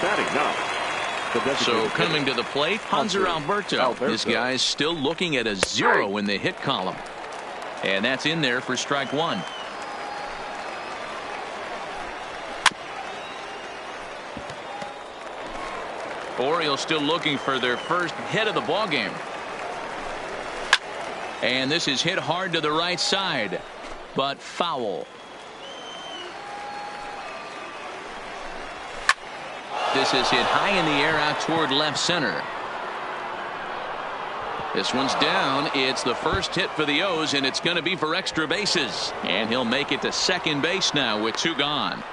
Batting 9. So coming to the plate, Hanser Alberto. This guy's still looking at a 0 in the hit column. And that's in there for strike 1. Orioles still looking for their first hit of the ballgame. And this is hit hard to the right side, but foul. This is hit high in the air out toward left center. This one's down. It's the first hit for the O's, and it's going to be for extra bases. And he'll make it to second base now with 2 gone.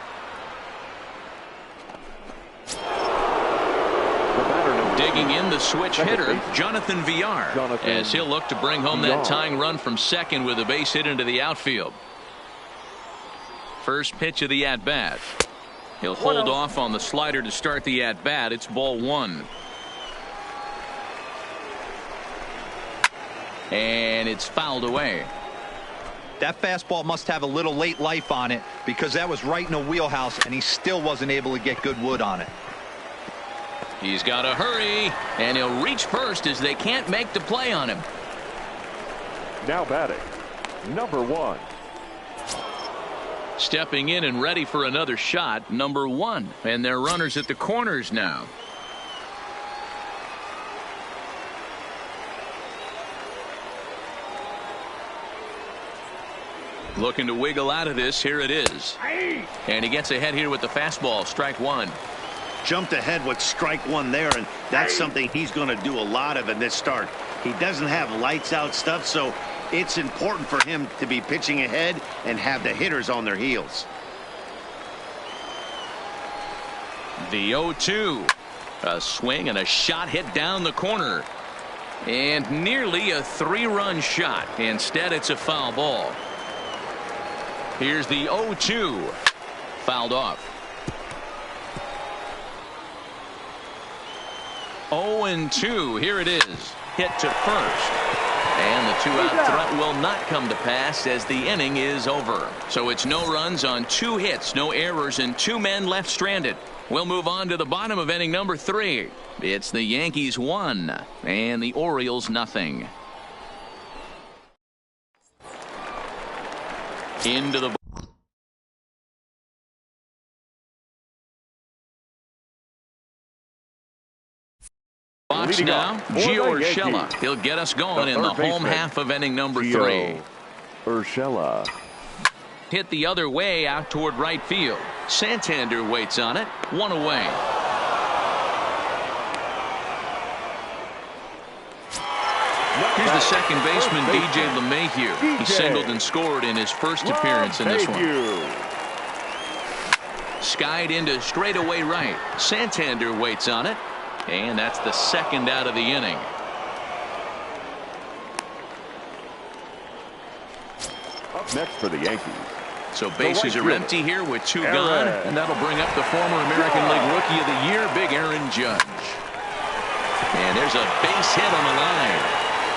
Digging in, the switch hitter, Jonathan Villar, as he'll look to bring home that tying run from second with a base hit into the outfield. First pitch of the at-bat. He'll hold off on the slider to start the at-bat. It's ball 1. And it's fouled away. That fastball must have a little late life on it, because that was right in the wheelhouse, and he still wasn't able to get good wood on it. He's got to hurry, and he'll reach first as they can't make the play on him. Now batting, number 1. Stepping in and ready for another shot, number 1. And they're runners at the corners now. Looking to wiggle out of this. Here it is. And he gets ahead here with the fastball. Strike 1. Jumped ahead with strike 1 there, and that's something he's going to do a lot of in this start. He doesn't have lights out stuff, so it's important for him to be pitching ahead and have the hitters on their heels. The 0-2. A swing and a shot hit down the corner. And nearly a 3-run shot. Instead, it's a foul ball. Here's the 0-2. Fouled off. 0-2. Here it is. Hit to first. And the 2-out threat will not come to pass as the inning is over. So it's no runs on 2 hits, no errors, and 2 men left stranded. We'll move on to the bottom of inning number 3. It's the Yankees 1 and the Orioles nothing. Into the box now, Gio Urshela. He'll get us going in the home half of inning number 3. Urshela. Hit the other way out toward right field. Santander waits on it. 1 away. Here's the second baseman, DJ LeMahieu. He singled and scored in his first appearance in this one. Skied into straightaway right. Santander waits on it. And that's the second out of the inning. Up next for the Yankees. So bases are empty here with two gone. And that'll bring up the former American League Rookie of the Year, Big Aaron Judge. And there's a base hit on the line.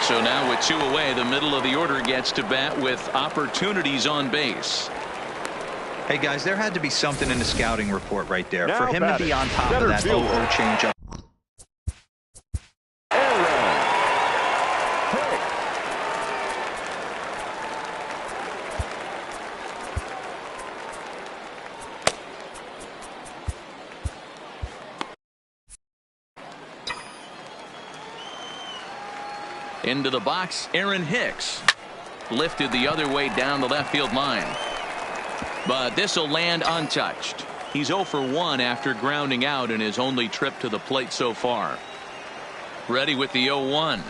So now with two away, the middle of the order gets to bat with opportunities on base. Hey, guys, there had to be something in the scouting report right there. Now for him to be on top of that 0-0 changeup. Into the box, Aaron Hicks. Lifted the other way down the left field line. But this will land untouched. He's 0 for 1 after grounding out in his only trip to the plate so far. Ready with the 0-1.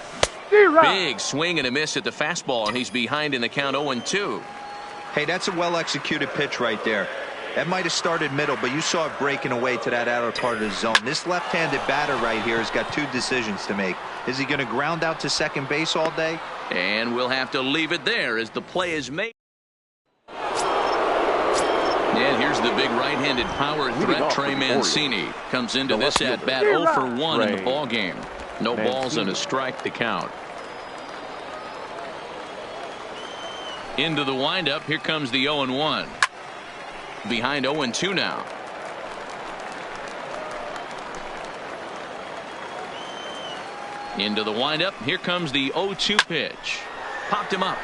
Big swing and a miss at the fastball, and he's behind in the count 0-2. Hey, that's a well-executed pitch right there. That might have started middle, but you saw it breaking away to that outer part of the zone. This left-handed batter right here has got two decisions to make. Is he going to ground out to second base all day? And we'll have to leave it there as the play is made. And here's the big right-handed power threat, Trey Mancini. Comes into this at-bat 0 for 1 in the ball game. No balls and a strike to count. Into the windup. Here comes the 0-1. Behind 0-2 now. Into the windup. Here comes the 0-2 pitch. Popped him up.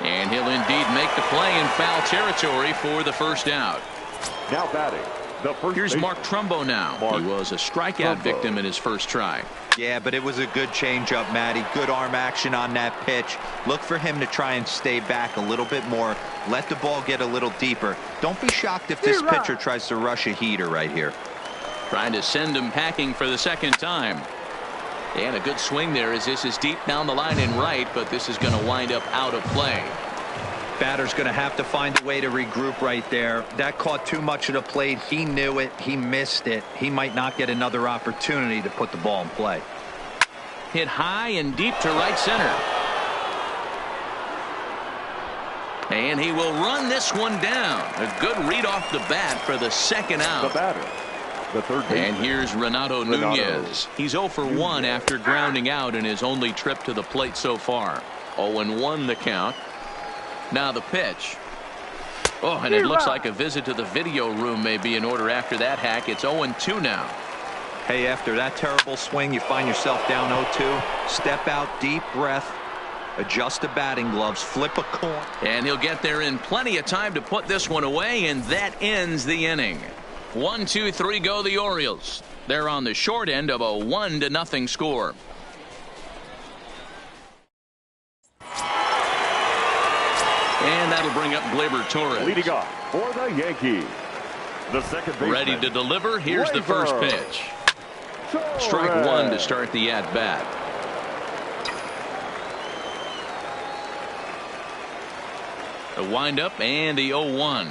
And he'll indeed make the play in foul territory for the first out. Now batting. Here's Mark Trumbo now. He was a strikeout victim in his first try. Yeah, but it was a good changeup, Matty. Good arm action on that pitch. Look for him to try and stay back a little bit more. Let the ball get a little deeper. Don't be shocked if this pitcher tries to rush a heater right here. Trying to send him packing for the second time. And a good swing there as this is deep down the line in right, but this is going to wind up out of play. Batter's going to have to find a way to regroup right there. That caught too much of the plate. He knew it. He missed it. He might not get another opportunity to put the ball in play. Hit high and deep to right center. And he will run this one down. A good read off the bat for the second out. The batter. The third baseman. And here's Renato Nunez. He's 0 for 1 after grounding out in his only trip to the plate so far. 0-1 the count. Now the pitch. Oh, and it looks like a visit to the video room may be in order after that hack. It's 0-2 now. Hey, after that terrible swing, you find yourself down 0-2. Step out, deep breath, adjust the batting gloves, flip a coin. And he'll get there in plenty of time to put this one away, and that ends the inning. 1, 2, 3 go the Orioles. They're on the short end of a 1-0 score. And that'll bring up Gleyber Torres. Leading off for the Yankees. The second baseman. Ready to deliver. Here's the first pitch. Strike one to start the at-bat. The windup and the 0-1.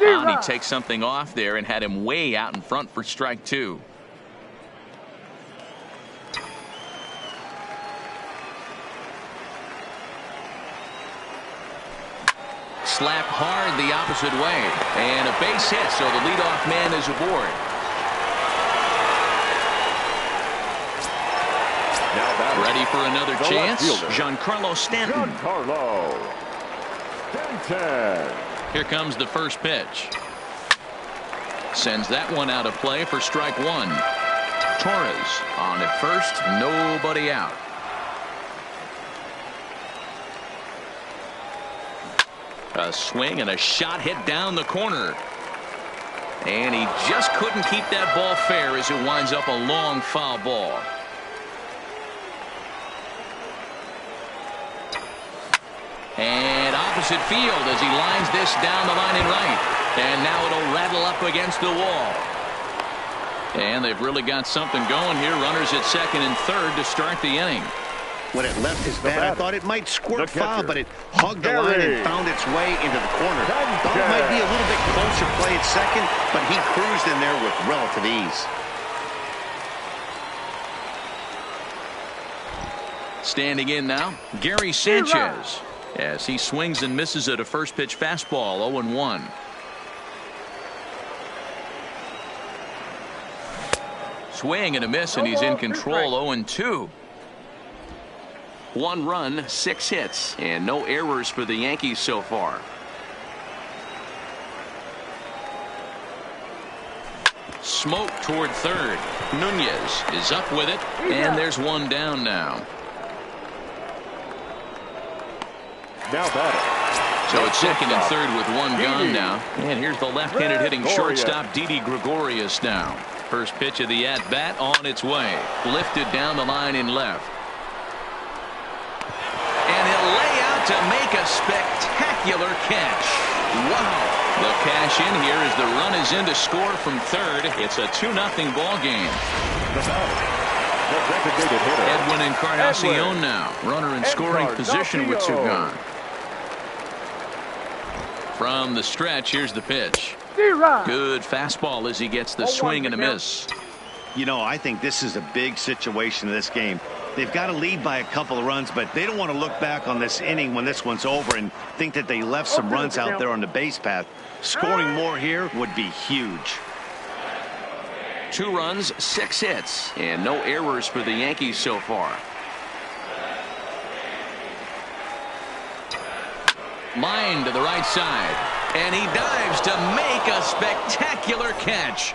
And he takes something off there and had him way out in front for strike two. Slap hard the opposite way, and a base hit, so the leadoff man is aboard. Now ready for another chance. Giancarlo Stanton. Here comes the first pitch. Sends that one out of play for strike one. Torres on at first, nobody out. A swing and a shot hit down the corner. And he just couldn't keep that ball fair as it winds up a long foul ball. And opposite field as he lines this down the line in right. And now it'll rattle up against the wall. And they've really got something going here. Runners at second and third to start the inning. When it left his bat, I thought it might squirt foul, but it hugged the line and found its way into the corner. Thought it might be a little bit closer play at second, but he cruised in there with relative ease. Standing in now, Gary Sanchez, as he swings and misses at a first pitch fastball, 0-1. Swing and a miss, and he's in control, 0-2. 1 run, 6 hits, and no errors for the Yankees so far. Smoke toward third. Nunez is up with it, and there's one down now. Now batting. So it's second and third with one gone now. And here's the left-handed hitting shortstop, Didi Gregorius now. First pitch of the at-bat on its way. Lifted down the line in left. And he'll lay out to make a spectacular catch. Wow. The cash in here as the run is in to score from third. It's a 2-0 ball game. Edwin Encarnacion now. Runner in scoring position with 2 gone. From the stretch, here's the pitch. Good fastball as he gets the swing and a miss. You know, I think this is a big situation in this game. They've got to lead by a couple of runs, but they don't want to look back on this inning when this one's over and think that they left some runs out there on the base path. Scoring more here would be huge. 2 runs, 6 hits, and no errors for the Yankees so far. Line to the right side, and he dives to make a spectacular catch.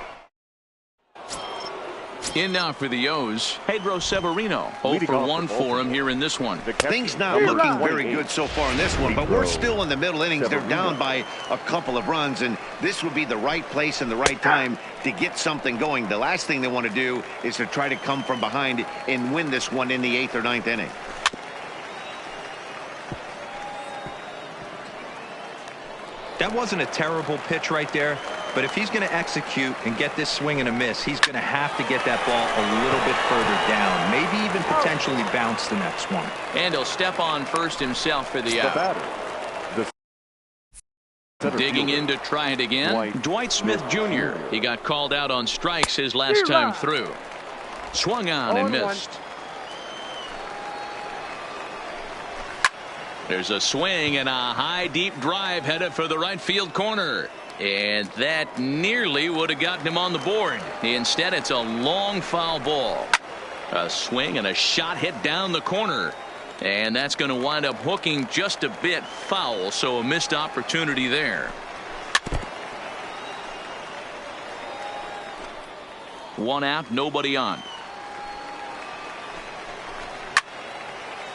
In now for the O's, Pedro Severino. 0 for 1 for him here in this one. Things not looking very good so far in this one, but we're still in the middle innings. They're down by a couple of runs, and this would be the right place and the right time to get something going. The last thing they want to do is to try to come from behind and win this one in the 8th or 9th inning. That wasn't a terrible pitch right there, but if he's going to execute and get this swing and a miss, he's going to have to get that ball a little bit further down, maybe even potentially bounce the next one. And he'll step on first himself for the out. Digging in to try it again, Dwight Smith Jr. He got called out on strikes his last time through. Swung on and missed. There's a swing and a high deep drive headed for the right field corner. And that nearly would have gotten him on the board. Instead, it's a long foul ball. A swing and a shot hit down the corner. And that's going to wind up hooking just a bit foul. So a missed opportunity there. 1 out, nobody on.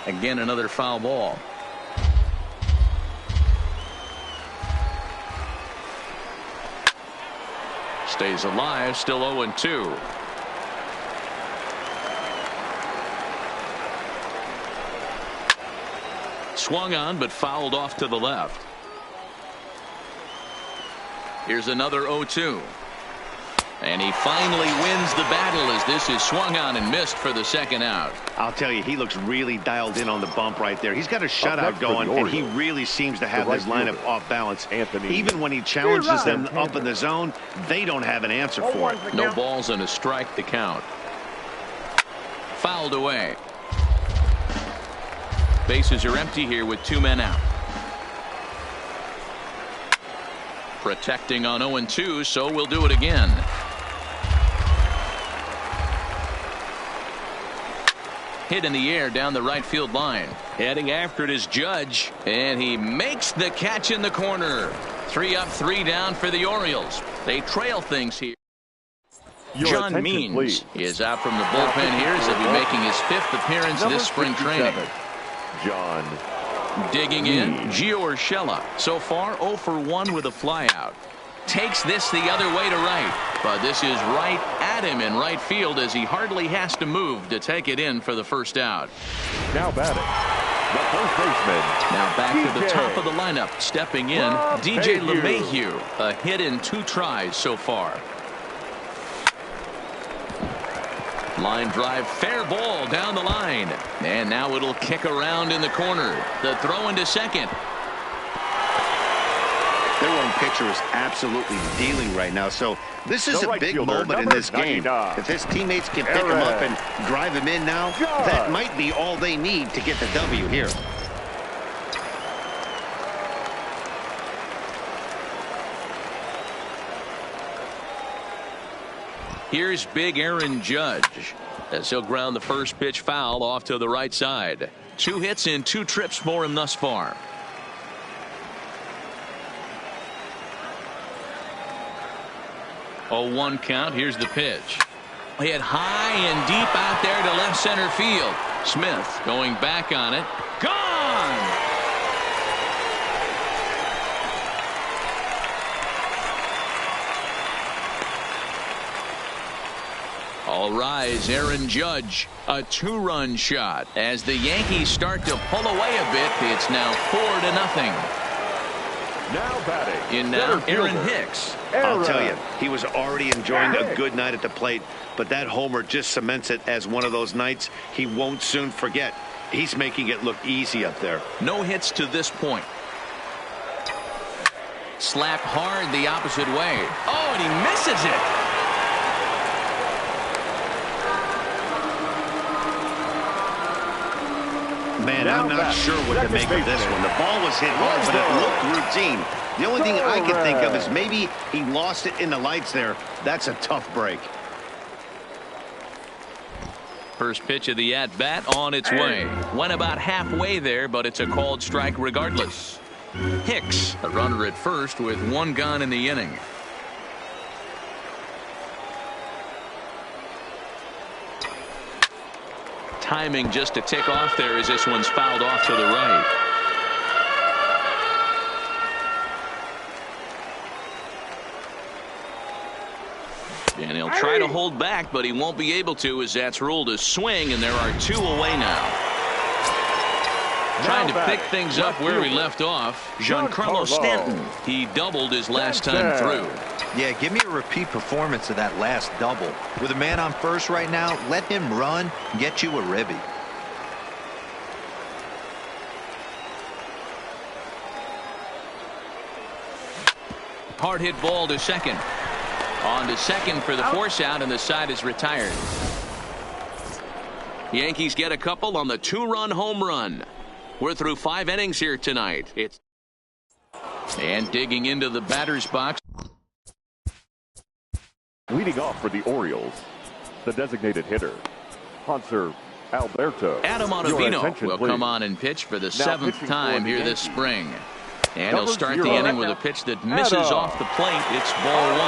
Again, another foul ball. Stays alive, still 0-2. Swung on, but fouled off to the left. Here's another 0-2. And he finally wins the battle as this is swung on and missed for the second out. I'll tell you, he looks really dialed in on the bump right there. He's got a shutout going, and he really seems to have his lineup off balance. Even when he challenges them up in the zone, they don't have an answer for it. No balls and a strike to count. Fouled away. Bases are empty here with 2 men out. Protecting on 0-2, so we'll do it again. Hit in the air down the right field line. Heading after it is Judge, and he makes the catch in the corner. 3 up, 3 down for the Orioles. They trail things here. John Means is out from the bullpen here as he'll be making his 5th appearance this spring training. John. Digging in, Gio Urshela. So far, 0 for 1 with a flyout. Takes this the other way to right. But this is right at him in right field as he hardly has to move to take it in for the first out. Now batting, the first baseman. Now back to the top of the lineup. Stepping in, DJ LeMahieu. A hit in 2 tries so far. Line drive, fair ball down the line. And now it'll kick around in the corner. The throw into second. Their own pitcher is absolutely dealing right now. So this is a big moment in this game. If his teammates can pick him up and drive him in now, that might be all they need to get the W here. Here's big Aaron Judge as he'll ground the first pitch foul off to the right side. 2 hits in 2 trips for him thus far. 0-1 count. Here's the pitch. Hit high and deep out there to left center field. Smith going back on it. Gone! All rise, Aaron Judge. A 2-run shot. As the Yankees start to pull away a bit, it's now 4-0. Now batting. In now, Aaron Hicks. I'll tell you, he was already enjoying a good night at the plate, but that homer just cements it as one of those nights he won't soon forget. He's making it look easy up there. No hits to this point. Slap hard the opposite way. Oh, and he misses it. Man, I'm not sure what to make of this one. The ball was hit hard, but it looked routine. The only thing I can think of is maybe he lost it in the lights there. That's a tough break. First pitch of the at-bat on its way. Went about halfway there, but it's a called strike regardless. Hicks, a runner at first with 1 gone in the inning. Timing just a tick off there as this one's fouled off to the right. And he'll try to hold back, but he won't be able to as that's ruled a swing, and there are 2 away now. Trying to pick things up where he left off, Giancarlo Stanton. He doubled his last time through. Yeah, give me a repeat performance of that last double. With a man on first right now, let him run and get you a ribby. Hard hit ball to second. On to second for the force out, and the side is retired. Yankees get a couple on the 2-run home run. We're through 5 innings here tonight. And digging into the batter's box. Leading off for the Orioles, the designated hitter, Hanser Alberto. Adam Ottavino will come on and pitch for the 7th time here this spring. And he'll start the inning with a pitch that misses off the plate. It's ball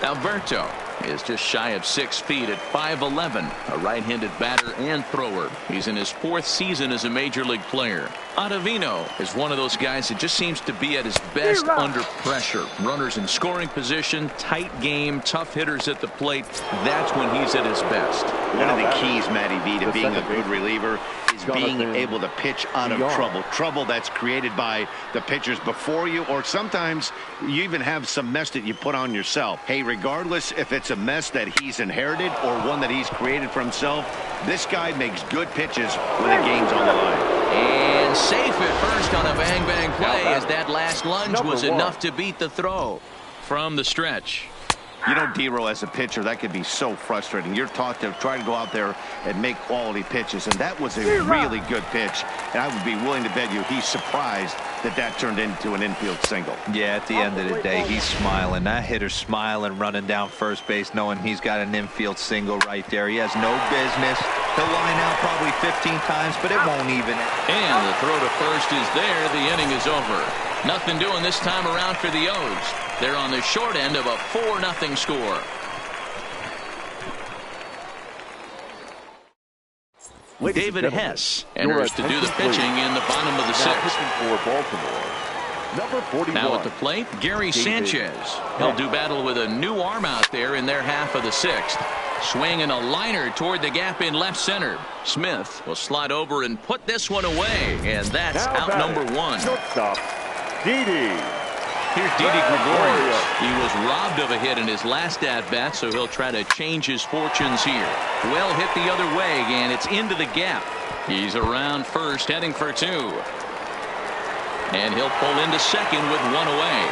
1. Alberto is just shy of 6 feet at 5'11", a right-handed batter and thrower. He's in his 4th season as a major league player. Ottavino is one of those guys that just seems to be at his best under pressure. Runners in scoring position, tight game, tough hitters at the plate. That's when he's at his best. One of the keys, Matty V, to being a good reliever is being able to pitch out of trouble. Trouble that's created by the pitchers before you, or sometimes you even have some mess that you put on yourself. Hey, regardless if it's a mess that he's inherited or one that he's created for himself, this guy makes good pitches when the game's on the line. And safe at first on a bang-bang play as that last lunge was enough to beat the throw from the stretch. You know, Dero, as a pitcher, that could be so frustrating. You're taught to try to go out there and make quality pitches, and that was a really good pitch. And I would be willing to bet you he's surprised that that turned into an infield single. Yeah, at the end of the day, he's smiling. That hitter's smiling, running down first base, knowing he's got an infield single right there. He has no business. He'll line out probably 15 times, but it won't even. And the throw to first is there. The inning is over. Nothing doing this time around for the O's. They're on the short end of a 4-0 score. David Hess enters to do the pitching in the bottom of the 6th. For Baltimore, number 41. Now at the plate, Gary Sanchez. He'll do battle with a new arm out there in their half of the 6th. Swinging a liner toward the gap in left center. Smith will slide over and put this one away, and that's out number 1. Shortstop, Didi. Here's Didi Gregorius. He was robbed of a hit in his last at-bat, so he'll try to change his fortunes here. Well hit the other way, and it's into the gap. He's around first, heading for two. And he'll pull into second with one away.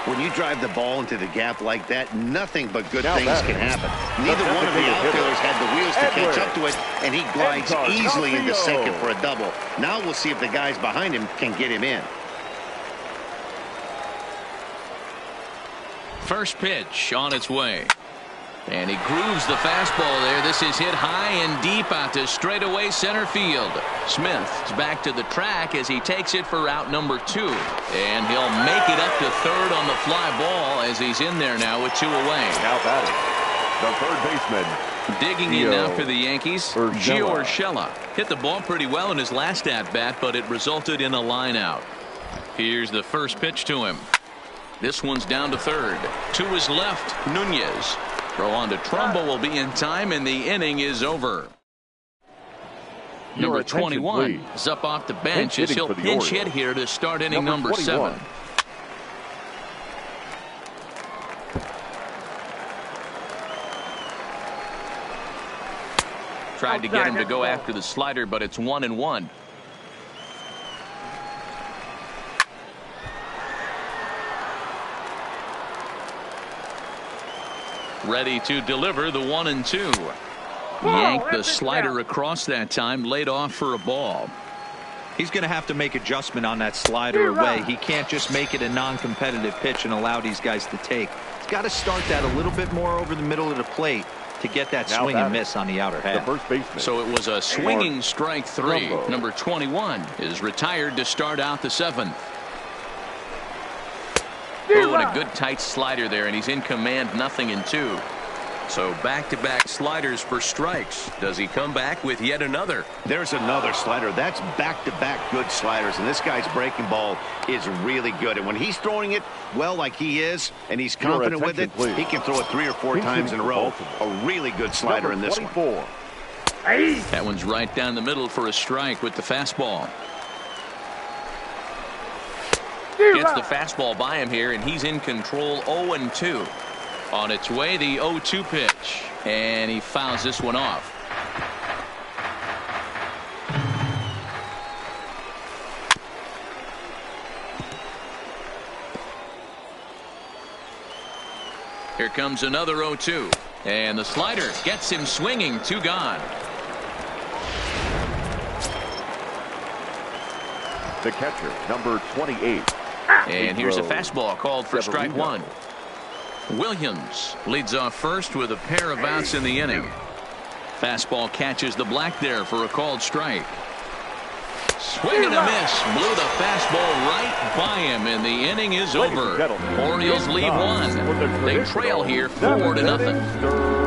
When you drive the ball into the gap like that, nothing but good things can happen. Neither one of the outfielders had the wheels to catch up to it, and he glides easily into second for a double. Now we'll see if the guys behind him can get him in. First pitch on its way. And he grooves the fastball there. This is hit high and deep out to straightaway center field. Smith is back to the track as he takes it for out number 2. And he'll make it up to third on the fly ball as he's in there now with 2 away. Now batting, the third baseman. Digging in now for the Yankees, Gio Urshela. Hit the ball pretty well in his last at-bat, but it resulted in a line out. Here's the first pitch to him. This one's down to third. To his left, Nunez. Throw on to Trumbo will be in time, and the inning is over. Number 21 is up off the bench as he'll pinch hit here to start inning number 7. Tried to get him to go after the slider, but it's 1-1. Ready to deliver the 1-2. Yanked the slider across that time, laid off for a ball. He's going to have to make adjustment on that slider away. He can't just make it a non-competitive pitch and allow these guys to take. He's got to start that a little bit more over the middle of the plate to get that swing and miss on the outer half. The first baseman. So it was a swinging strike 3. Number 21 is retired to start out the 7th. Oh, and a good tight slider there, and he's in command, 0-2. So back-to-back sliders for strikes. Does he come back with yet another? There's another slider. That's back-to-back good sliders, and this guy's breaking ball is really good. And when he's throwing it well like he is, and he's confident with it, he can throw it 3 or 4 times in a row. A really good slider in this one. That one's right down the middle for a strike with the fastball. Gets the fastball by him here, and he's in control. 0-2. On its way, the 0-2 pitch, and he fouls this one off. Here comes another 0-2, and the slider gets him swinging. 2 gone. The catcher, number 28. And here's a fastball called for strike 1. Williams leads off first with a pair of outs in the inning. Fastball catches the black there for a called strike. Swing and a miss. Blew the fastball right by him, and the inning is over. Orioles lead 1. They trail here 4-0.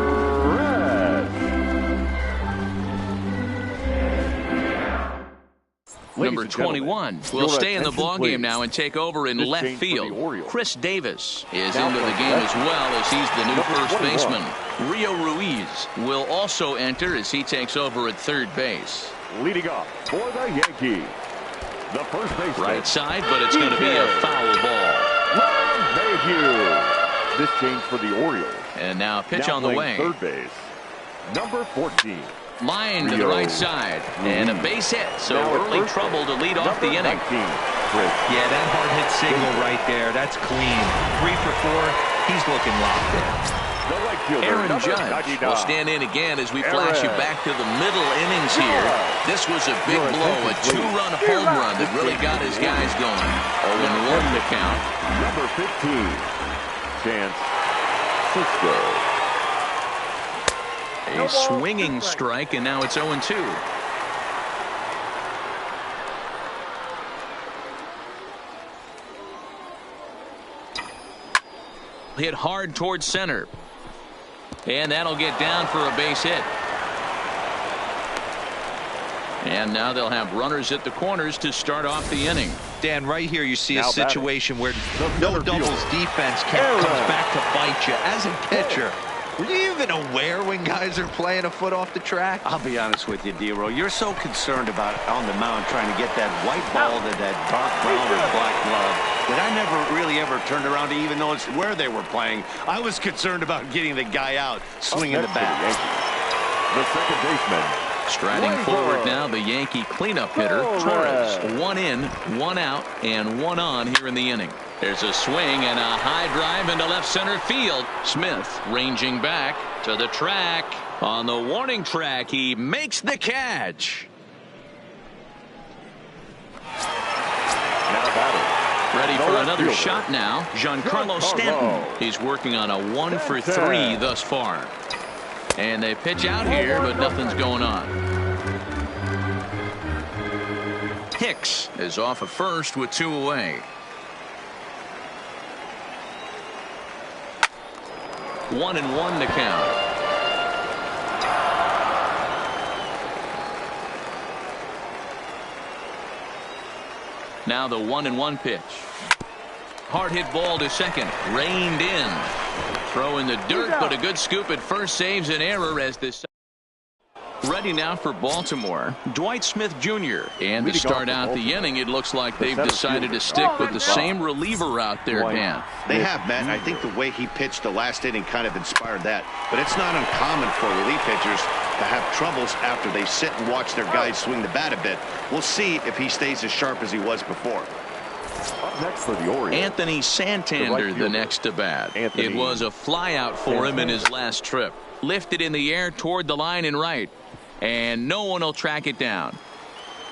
Number 21 will stay in the ballgame now and take over in left field. Chris Davis is into the game as well as he's the new first baseman. Rio Ruiz will also enter as he takes over at third base. Leading off for the Yankees, the first baseman. Right side, but it's going to be a foul ball. This change for the Orioles. And now a pitch on the way. Third base, number 14. Line to the right side, and a base hit, so early trouble to lead off the inning. Yeah, that hard hit single right there, that's clean. 3 for 4, he's looking locked in. Aaron Judge will stand in again as we flash you back to the middle innings here. This was a big blow, a 2-run home run that really got his guys going. 0-1 to count. Number 15, Chance Cisco. A swinging strike, and now it's 0-2. Hit hard towards center. And that'll get down for a base hit. And now they'll have runners at the corners to start off the inning. Dan, right here you see a situation where no doubles defense comes back to bite you. As a pitcher, were you even aware when guys are playing a foot off the track? I'll be honest with you, D-Row. You're so concerned about on the mound trying to get that white ball to that dark brown or black glove that I never really ever turned around to even notice where they were playing. I was concerned about getting the guy out swinging the bat. The second baseman. Striding forward now, the Yankee cleanup hitter, Torres. 1 in, 1 out, and 1 on here in the inning. There's a swing and a high drive into left center field. Smith ranging back to the track. On the warning track, he makes the catch. Now batting. Ready for another shot now. Giancarlo Stanton. He's working on a 1 for 3 thus far. And they pitch out here, but nothing's going on. Hicks is off at first with 2 away. 1-1 to count. Now the 1-1 pitch. Hard hit ball to second. Reined in. Throw in the dirt, but a good scoop at first saves an error as this. Ready now for Baltimore, Dwight Smith Jr. And to start out the inning, it looks like they've decided to stick with the same reliever out there, Dan. They have, Matt. I think the way he pitched the last inning kind of inspired that. But it's not uncommon for relief pitchers to have troubles after they sit and watch their guys swing the bat a bit. We'll see if he stays as sharp as he was before. Up next for the Orioles, Anthony Santander, the next to bat. It was a flyout for him in his last trip. Lifted in the air toward the line and right. And no one will track it down.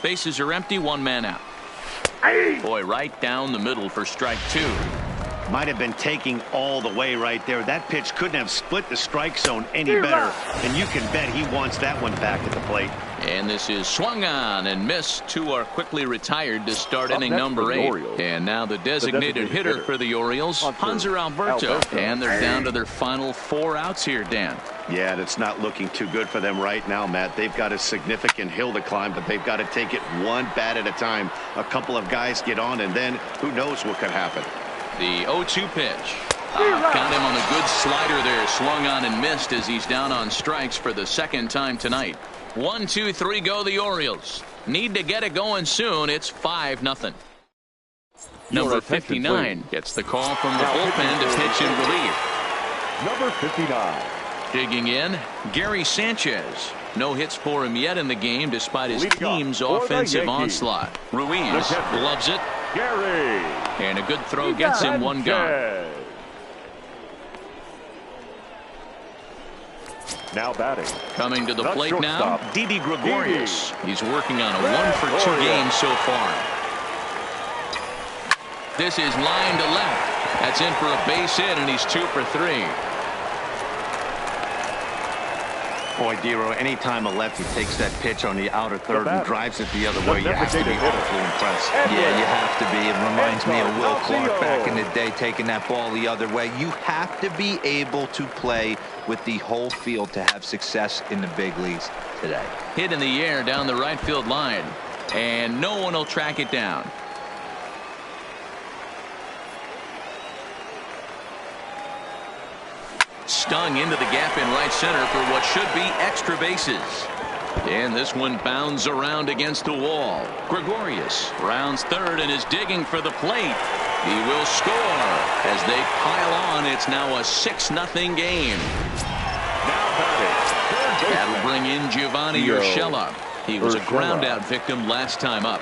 Bases are empty, 1 man out. Boy, right down the middle for strike 2. Might have been taking all the way right there. That pitch couldn't have split the strike zone any better. And you can bet he wants that one back at the plate. And this is swung on and missed. 2 are quickly retired to start inning number 8. And now the designated hitter for the Orioles, Hanser Alberto. And they're down to their final 4 outs here, Dan. Yeah, that's not looking too good for them right now, Matt. They've got a significant hill to climb, but they've got to take it one bat at a time. A couple of guys get on, and then who knows what could happen. The 0-2 pitch. Got him on a good slider there. Swung on and missed as he's down on strikes for the second time tonight. 1, 2, 3 go the Orioles. Need to get it going soon. It's 5-0. Number 59 gets the call from the bullpen to pitch in relief. Number 59. Digging in, Gary Sanchez. No hits for him yet in the game despite his team's offensive onslaught. Ruiz gloves it. Gary. And a good throw gets him 1 gone. Now batting. Coming to the plate now, Didi Gregorius. He's working on a 1 for 2 game so far. This is line to left. That's in for a base hit, and he's 2 for 3. Boy, Dero, anytime a lefty takes that pitch on the outer third and drives it the other way, you have to be awfully impressed. Yeah, you have to be. It reminds me of Will Clark back in the day taking that ball the other way. You have to be able to play with the whole field to have success in the big leagues today. Hit in the air down the right field line, and no one will track it down. Stung into the gap in right center for what should be extra bases. And this one bounds around against the wall. Gregorius rounds third and is digging for the plate. He will score as they pile on. It's now a 6-0 game. That'll bring in Giovanni Urshela. He was a ground-out victim last time up.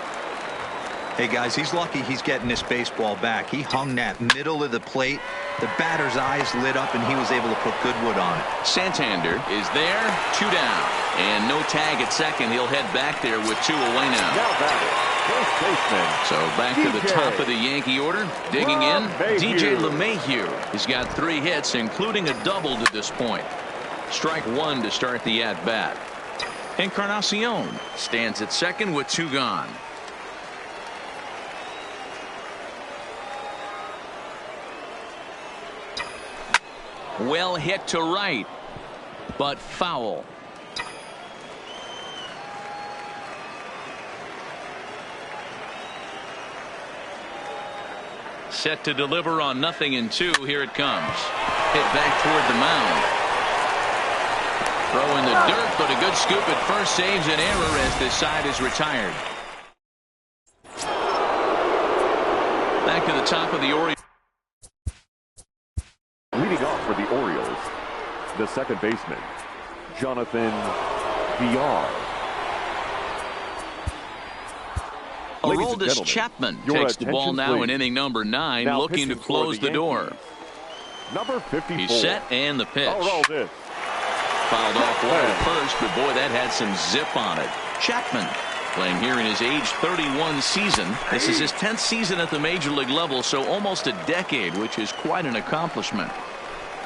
Hey, guys, he's lucky he's getting this baseball back. He hung that middle of the plate. The batter's eyes lit up, and he was able to put good wood on it. Santander is there, 2 down. And no tag at second. He'll head back there with 2 away now. First baseman. So back to the top of the Yankee order. Digging in, DJ LeMahieu. He's got 3 hits, including a double to this point. Strike 1 to start the at-bat. Encarnacion stands at second with 2 gone. Well hit to right, but foul. Set to deliver on 0-2. Here it comes. Hit back toward the mound. Throw in the dirt, but a good scoop at first saves an error as this side is retired. Back to the top of the Orioles. Leading off for the Orioles, the second baseman, Jonathan VR. Aroldis Chapman takes the ball now in inning number 9, looking to close the door. Number 54. He's set, and the pitch. Aroldis. Fouled off wide at first, but boy, that had some zip on it. Chapman playing here in his age 31 season. This is his 10th season at the major league level, so almost a decade, which is quite an accomplishment.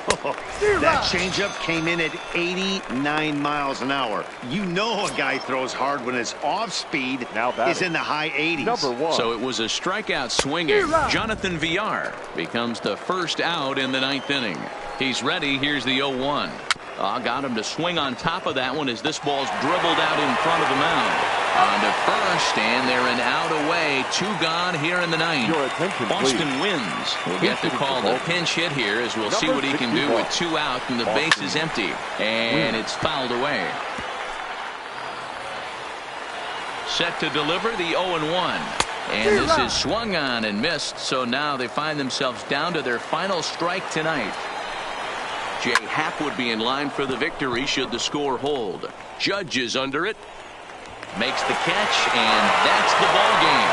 That changeup came in at 89 miles an hour. You know a guy throws hard when his off speed is in the high 80s. Number 1. So it was a strikeout swinging. Jonathan VR becomes the first out in the 9th inning. He's ready. Here's the 0-1. Got him to swing on top of that one as this ball's dribbled out in front of the mound. On to first, and they're an out away. 2 gone here in the 9th. Boston wins. We'll get to call the pinch hit here as we'll see what he can do with 2 out and the base is empty. And it's fouled away. Set to deliver the 0-1. And this is swung on and missed, so now they find themselves down to their final strike tonight. Jay Happ would be in line for the victory should the score hold. Judge is under it. Makes the catch, and that's the ball game.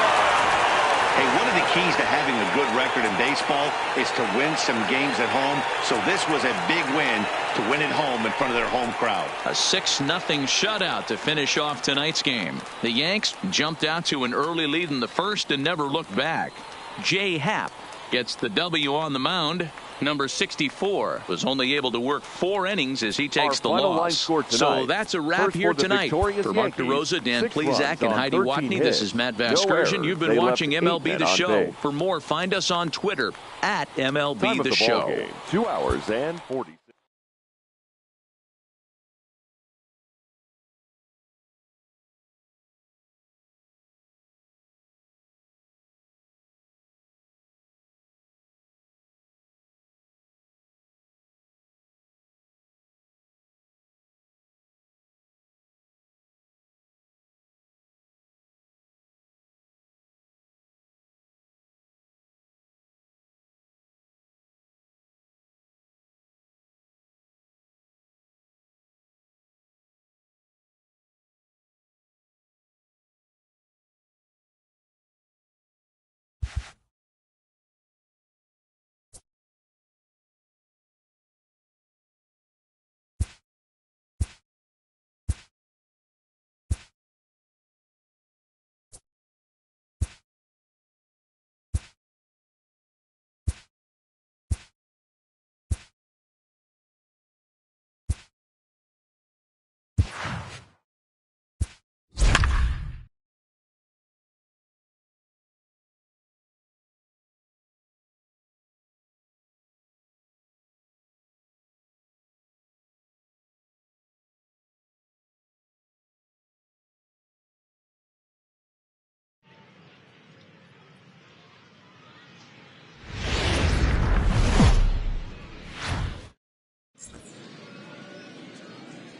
Hey, one of the keys to having a good record in baseball is to win some games at home. So this was a big win to win at home in front of their home crowd. A 6-0 shutout to finish off tonight's game. The Yanks jumped out to an early lead in the first and never looked back. Jay Happ gets the W on the mound. Number 64 was only able to work 4 innings as he takes the loss. So that's a wrap here tonight. For Mark DeRosa, Dan Plezak, and Heidi Watney, this is Matt Vasgersian. You've been watching MLB The Show. For more, find us on Twitter at MLB The Show. 2 hours and 40.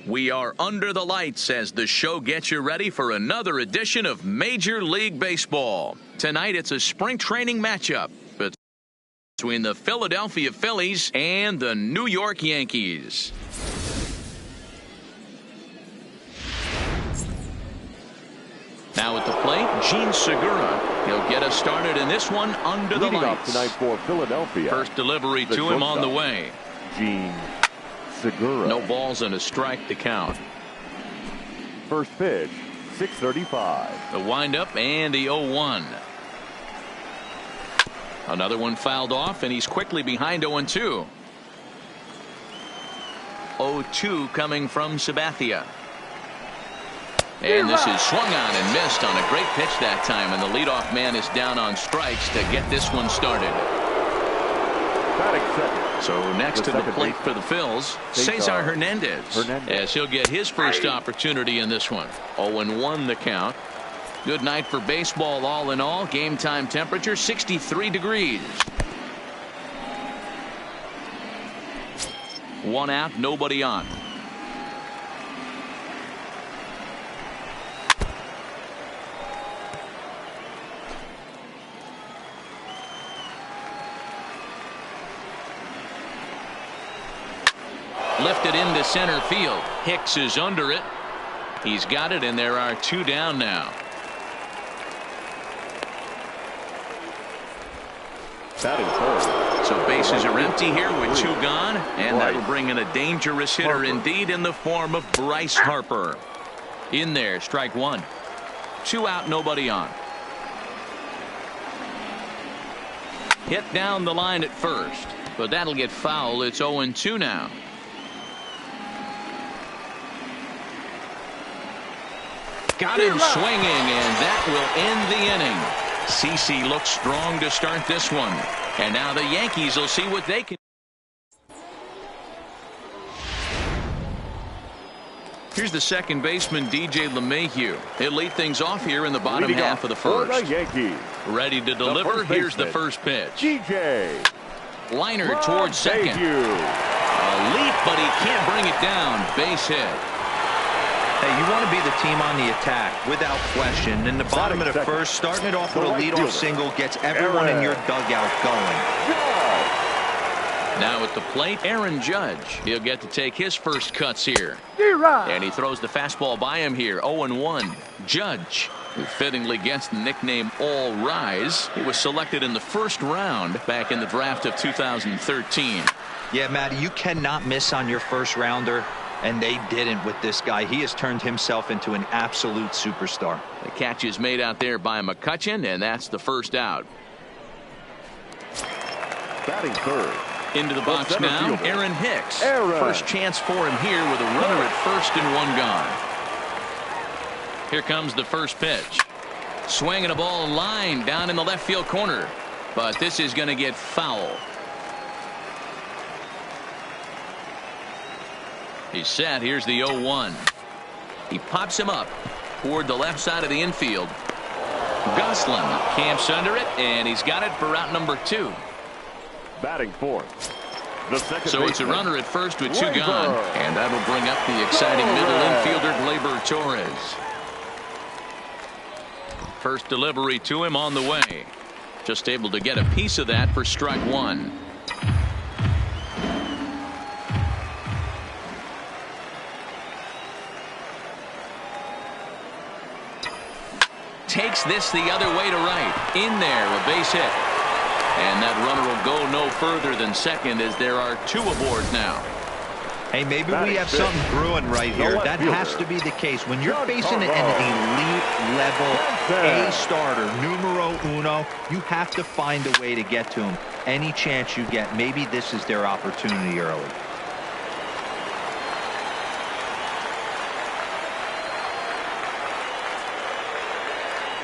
We are under the lights as the show gets you ready for another edition of Major League Baseball. Tonight it's a spring training matchup between the Philadelphia Phillies and the New York Yankees. Now at the plate, Gene Segura. He'll get us started in this one under the lights. Tonight for Philadelphia. First delivery to him on the way. Gene Segura. No balls and a strike to count. First pitch, 6:35. The windup and the 0-1. Another one fouled off, and he's quickly behind 0-2. 0-2 coming from Sabathia. And this is swung on and missed on a great pitch that time, and the leadoff man is down on strikes to get this one started. So next to the plate for the Phils, Cesar Hernandez, as he'll get his first opportunity in this one. 0-1 the count. Good night for baseball all in all. Game time temperature 63 degrees. 1 out, nobody on. lifted into center field. Hicks is under it. He's got it, and there are 2 down now. Batting third. So bases are empty here with 2 gone, and that will bring in a dangerous hitter indeed in the form of Bryce Harper. In there, strike 1. 2 out, nobody on. Hit down the line at first, but that'll get foul. It's 0-2 now. Got him swinging, and that will end the inning. CeCe looks strong to start this one. And now the Yankees will see what they can. Here's the second baseman, DJ LeMahieu. He'll lead things off here in the bottom half of the first. For the Yankees. Ready to deliver. Here's the first pitch. DJ. Liner towards second. A leap, but he can't bring it down. Base hit. Hey, you want to be the team on the attack, without question. In the bottom of the first, starting it off with a leadoff single gets everyone in your dugout going. Now at the plate, Aaron Judge. He'll get to take his first cuts here. And he throws the fastball by him here. 0-1. Judge, who fittingly gets the nickname All Rise. He was selected in the first round back in the draft of 2013. Yeah, Matty, you cannot miss on your first rounder. And they didn't with this guy. He has turned himself into an absolute superstar. The catch is made out there by McCutchen, and that's the first out. Batting third. Into the box now, Aaron Hicks. First chance for him here with a runner at first and 1 gone. Here comes the first pitch. Swinging a ball line down in the left field corner. But this is going to get foul. He's set. Here's the 0-1. He pops him up toward the left side of the infield. Goslin camps under it, and he's got it for out number 2. Batting fourth. So it's a runner at first with 2 gone, and that'll bring up the exciting middle infielder Gleyber Torres. First delivery to him on the way. Just able to get a piece of that for strike 1. Takes this the other way to right. In there, a base hit. And that runner will go no further than second as there are 2 aboard now. Hey, maybe we have something brewing right here. That has to be the case. When you're facing an elite level A starter, numero uno, you have to find a way to get to him. Any chance you get, maybe this is their opportunity early.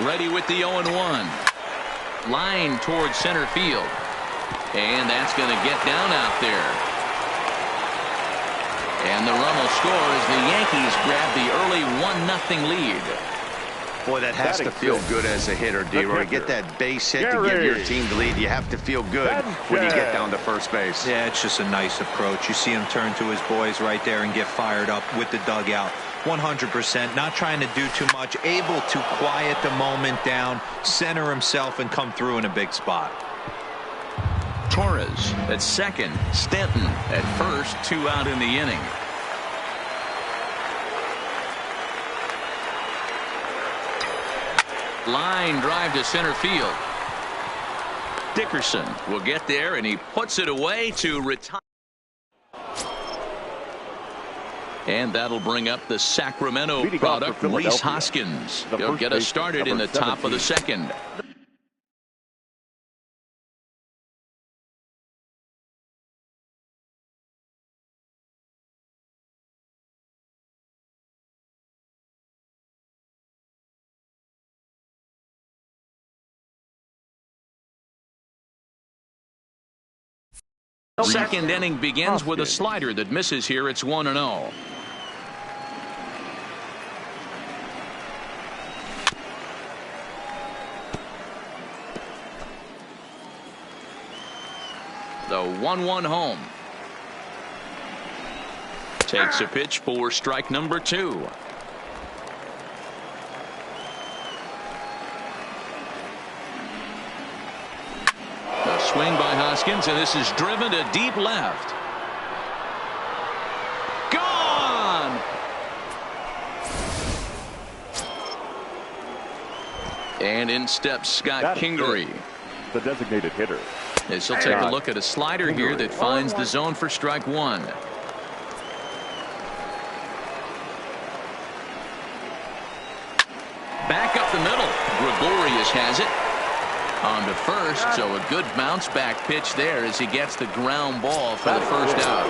Ready with the 0-1. Line towards center field. And that's going to get down out there. And the run will score as the Yankees grab the early 1-0 lead. Boy, that has to feel good as a hitter, D-Roy. Get that base hit to give your team the lead. You have to feel good when you get down to first base. Yeah, it's just a nice approach. You see him turn to his boys right there and get fired up with the dugout. 100%, not trying to do too much, able to quiet the moment down, center himself, and come through in a big spot. Torres at second, Stanton at first, 2 out in the inning. Line drive to center field. Dickerson will get there, and he puts it away to retire. And that'll bring up the Sacramento product, Rhys Hoskins. He'll get us started in the top of the second. Second inning begins with a slider that misses here. It's 1-0. The 1-1 home. Takes a pitch for strike number 2. A swing by Hoskins, and this is driven to deep left. And in steps Scott Kingery. The designated hitter. As he'll take a look at a slider here that finds the zone for strike one. Back up the middle. Gregorius has it. On to first, so a good bounce back pitch there as he gets the ground ball for the first out.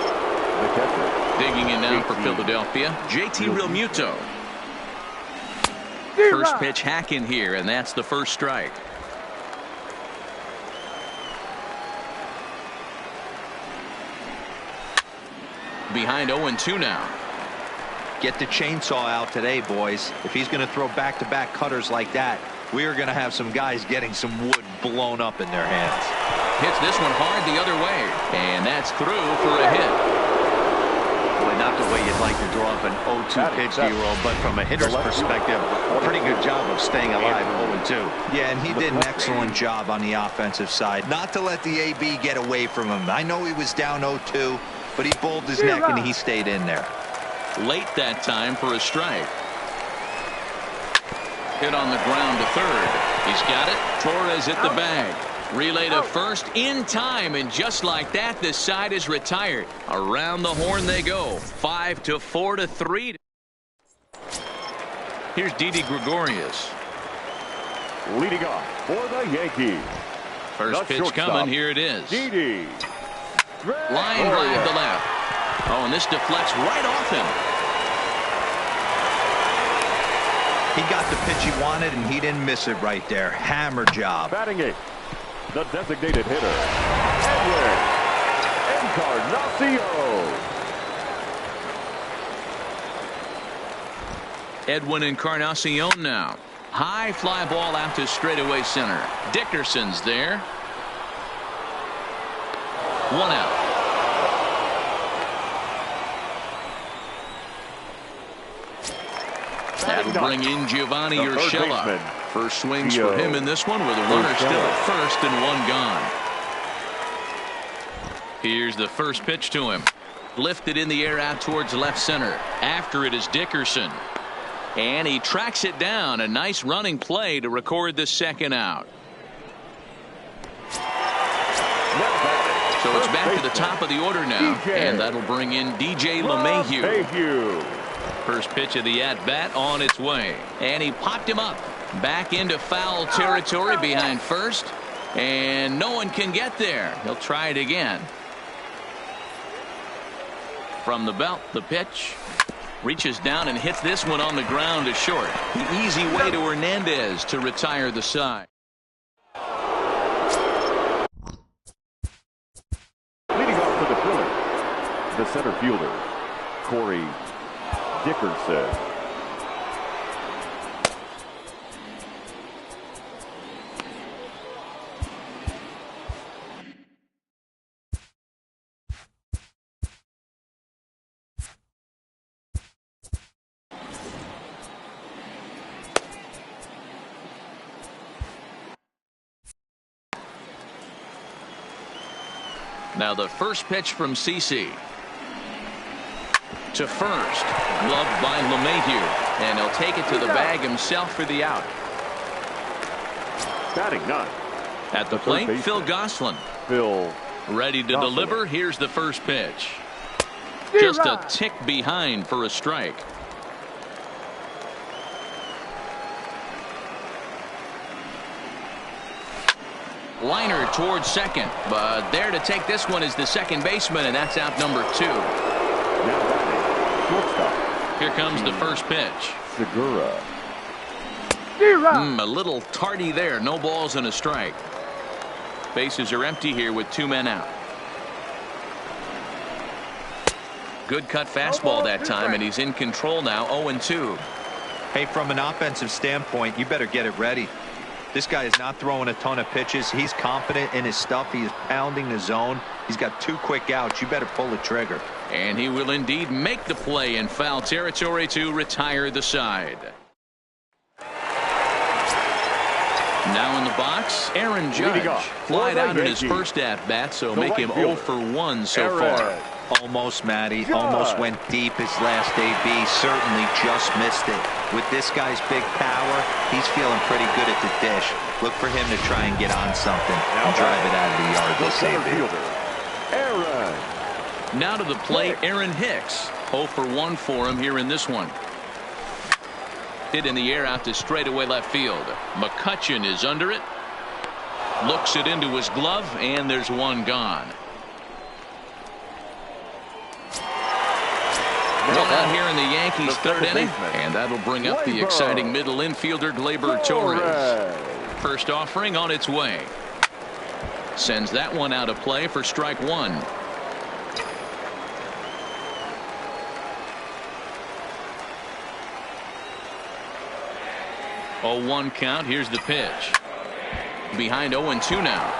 Digging in now for Philadelphia, JT Realmuto. First pitch hacking here, and that's the first strike. Behind 0-2 now. Get the chainsaw out today, boys. If he's going to throw back-to-back cutters like that, we are going to have some guys getting some wood blown up in their hands. Hits this one hard the other way, and that's through for a hit. Boy, not the way you'd like to draw up an 0-2 pitch, D-roll, but from a hitter's perspective, a pretty good job of staying alive 0-2. Yeah, and he did an excellent job on the offensive side. Not to let the AB get away from him. I know he was down 0-2, but he bowled his neck and he stayed in there. Late that time for a strike. Hit on the ground to third. He's got it. Torres hit the bag. Relay to first in time, and just like that, this side is retired. Around the horn they go. 5-4-3. Here's Didi Gregorius. Leading off for the Yankees. First pitch coming. Here it is. Didi. Line drive to left. Oh, and this deflects right off him. He got the pitch he wanted, and he didn't miss it right there. Hammer job. Batting eighth, the designated hitter, Edwin Encarnacion. Edwin Encarnacion now. High fly ball out to straightaway center. Dickerson's there. One out. That'll bring in Giovanni Urshela. First swings for him in this one with a runner still at first and one gone. Here's the first pitch to him. Lifted in the air out towards left center. After it is Dickerson. And he tracks it down. A nice running play to record the second out. So it's back to the top of the order now. And that'll bring in DJ LeMahieu. First pitch of the at-bat on its way. And he popped him up. Back into foul territory behind first. And no one can get there. He'll try it again. From the belt, the pitch. Reaches down and hits this one on the ground to short. The easy way to Hernandez to retire the side. Leading off for the Phillies, the center fielder, Corey Dickerson. Now the first pitch from CeCe. To first. Gloved by LeMahieu. And he'll take it to the bag himself for the out. Batting ninth. At the plate, Phil Gosselin. Phil. Ready to deliver. Here's the first pitch. Just a tick behind for a strike. Liner towards second, but there to take this one is the second baseman, and that's out number 2. Here comes the first pitch. Segura. A little tardy there. No balls and a strike. Bases are empty here with 2 men out. Good cut fastball that time, and he's in control now. 0-2. Hey, from an offensive standpoint, you better get it ready. This guy is not throwing a ton of pitches. He's confident in his stuff. He is pounding the zone. He's got 2 quick outs. You better pull the trigger. And he will indeed make the play in foul territory to retire the side. Now in the box, Aaron Judge. Flied out in his first at-bat, so make him 0 for 1 so far. Almost, Matty. Almost went deep his last AB. Certainly just missed it. With this guy's big power, he's feeling pretty good at the dish. Look for him to try and get on something and drive it out of the yard this evening. Now to the plate, Aaron Hicks. 0 for 1 for him here in this one. Hit in the air out to straightaway left field. McCutchen is under it. Looks it into his glove, and there's one gone. One out here in the Yankees' third inning, and that'll bring up the exciting middle infielder Gleyber Torres. First offering on its way. Sends that one out of play for strike one. Oh, 1 count. Here's the pitch. Behind 0-2 now.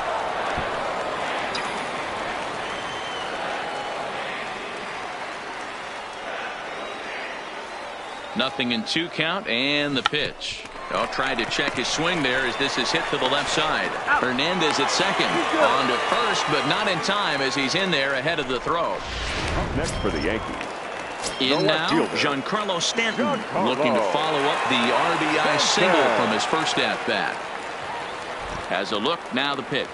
Nothing in 2 count, and the pitch. Oh, tried to check his swing there as this is hit to the left side. Hernandez at second. On to first, but not in time as he's in there ahead of the throw. Up next for the Yankees. In now, Giancarlo Stanton looking to follow up the RBI single from his first at-bat. Has a look, now the pitch.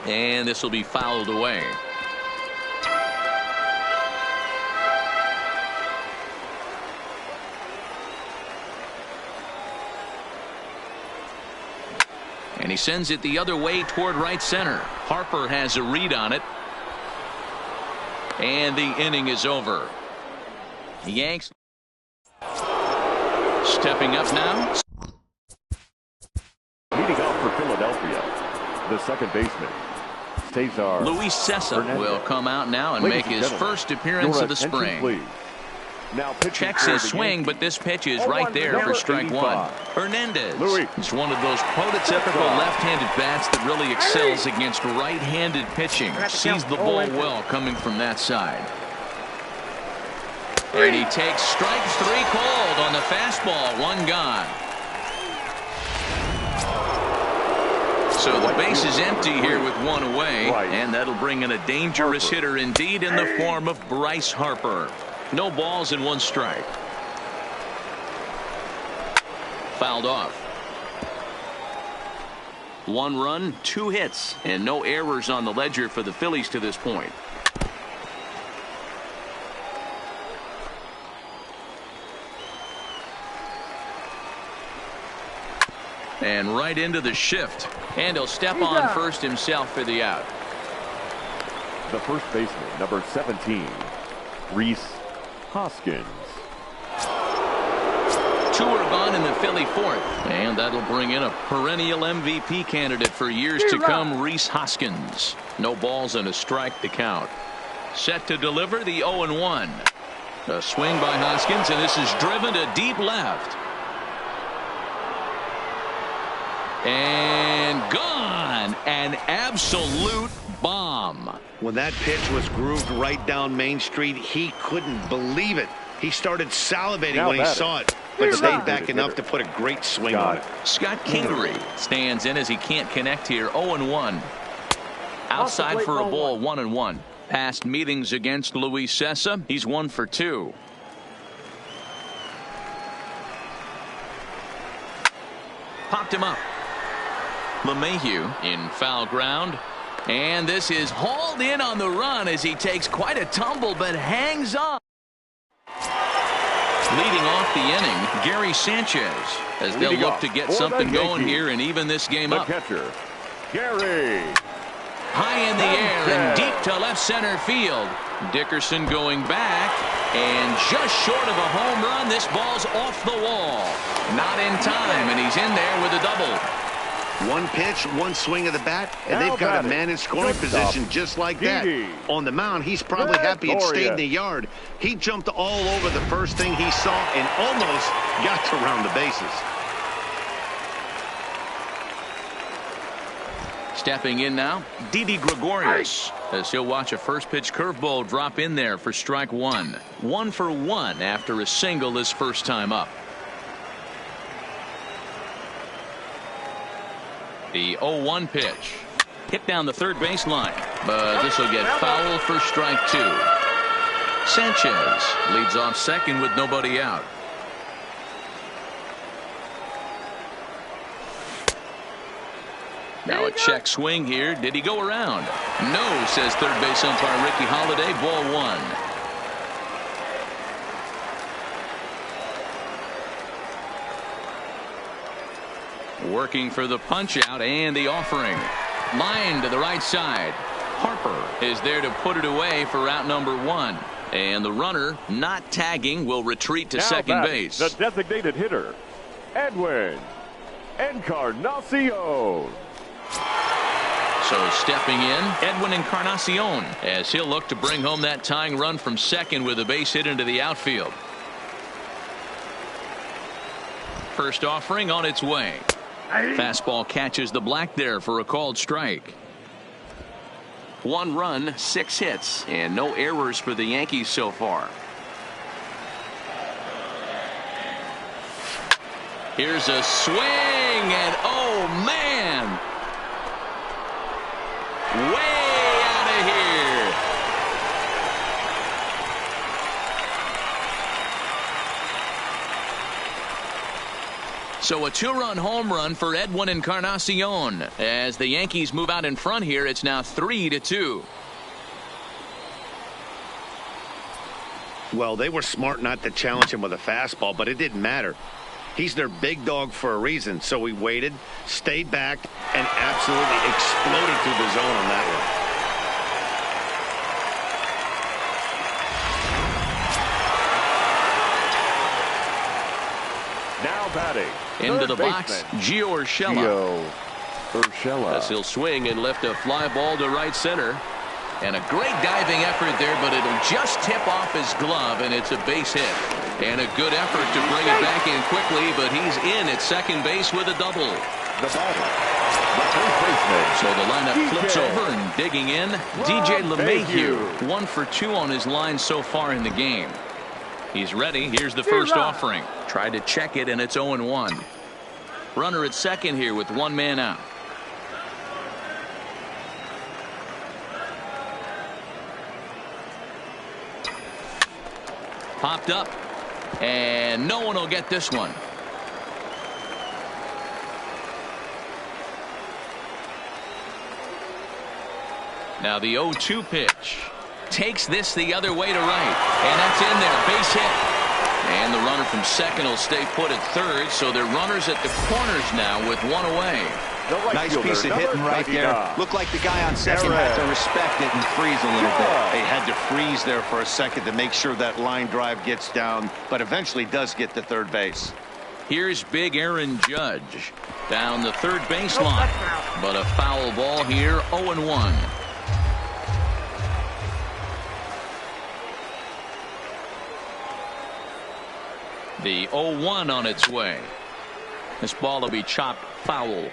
And this will be fouled away. And he sends it the other way toward right center. Harper has a read on it. And the inning is over. The Yanks stepping up now. Leading off for Philadelphia, the second baseman, Cesar Luis Cessa will come out now and make his first appearance of the spring. Please. Now checks his swing, but this pitch is right there for strike one. Hernandez is one of those prototypical left-handed bats that really excels against right-handed pitching. Sees the ball well coming from that side. And he takes strike 3 called on the fastball. 1 gone. So the base is empty here with 1 away, and that'll bring in a dangerous hitter indeed in the form of Bryce Harper. No balls and 1 strike. Fouled off. 1 run, 2 hits, and no errors on the ledger for the Phillies to this point. And right into the shift. And he'll step on first himself for the out. The first baseman, number 17, Rhys Hoskins. 2 are gone in the Philly fourth. And that'll bring in a perennial MVP candidate for years to come, Rhys Hoskins. No balls and a strike to count. Set to deliver the 0-1. A swing by Hoskins, and this is driven to deep left. And gone. An absolute bomb. When that pitch was grooved right down Main Street, he couldn't believe it. He started salivating when he saw it, but stayed back enough to put a great swing on it. Scott Kingery stands in as he can't connect here. 0-1. Outside for a ball. 1-1. Past meetings against Luis Cessa, he's 1 for 2. Popped him up. LeMahieu in foul ground. And this is hauled in on the run as he takes quite a tumble but hangs on. Leading off the inning, Gary Sanchez, as they'll look to get something going here and even this game up. Catcher, Gary. High in the air and deep to left center field. Dickerson going back, and just short of a home run. This ball's off the wall. Not in time, and he's in there with a double. 1 pitch, 1 swing of the bat, and they've got a man in scoring position just like that. On the mound, he's probably happy it stayed in the yard. He jumped all over the first thing he saw and almost got to round the bases. Stepping in now, Didi Gregorius, as he'll watch a first pitch curveball drop in there for strike 1. 1 for 1 after a single his first time up. The 0-1 pitch. Hit down the third baseline, but this will get foul for strike 2. Sanchez leads off second with nobody out. Now a check swing here. Did he go around? No, says third base umpire Ricky Holiday. Ball one. Working for the punch out and the offering. Line to the right side. Harper is there to put it away for out number one. And the runner, not tagging, will retreat to second base. The designated hitter, Edwin Encarnacion. So stepping in, Edwin Encarnacion, as he'll look to bring home that tying run from second with a base hit into the outfield. First offering on its way. Fastball catches the black there for a called strike. 1 run, 6 hits, and no errors for the Yankees so far. Here's a swing, and oh man! Way out of here. So a 2-run home run for Edwin Encarnacion. As the Yankees move out in front here, it's now 3-2. Well, they were smart not to challenge him with a fastball, but it didn't matter. He's their big dog for a reason, so he waited, stayed back, and absolutely exploded through the zone on that one. Now batting. Into the box, Gio Urshela. As he'll swing and lift a fly ball to right center. And a great diving effort there, but it'll just tip off his glove, and it's a base hit. And a good effort to bring it back in quickly, but he's in at second base with a double. The batter, the first baseman. So the lineup flips over and digging in. DJ LeMahieu, 1 for 2 on his line so far in the game. He's ready. Here's the first offering. Tried to check it, and it's 0-1. Runner at second here with 1 man out. Popped up, and no one will get this one. Now the 0-2 pitch takes this the other way to right, and that's in there, base hit. And the runner from second will stay put at third, so they're runners at the corners now with 1 away. Nice piece of hitting right there. Looked like the guy on second had to respect it and freeze a little bit. They had to freeze there for a second to make sure that line drive gets down, but eventually does get to third base. Here's big Aaron Judge down the third baseline, but a foul ball here, 0-1. The 0-1 on its way. This ball will be chopped foul.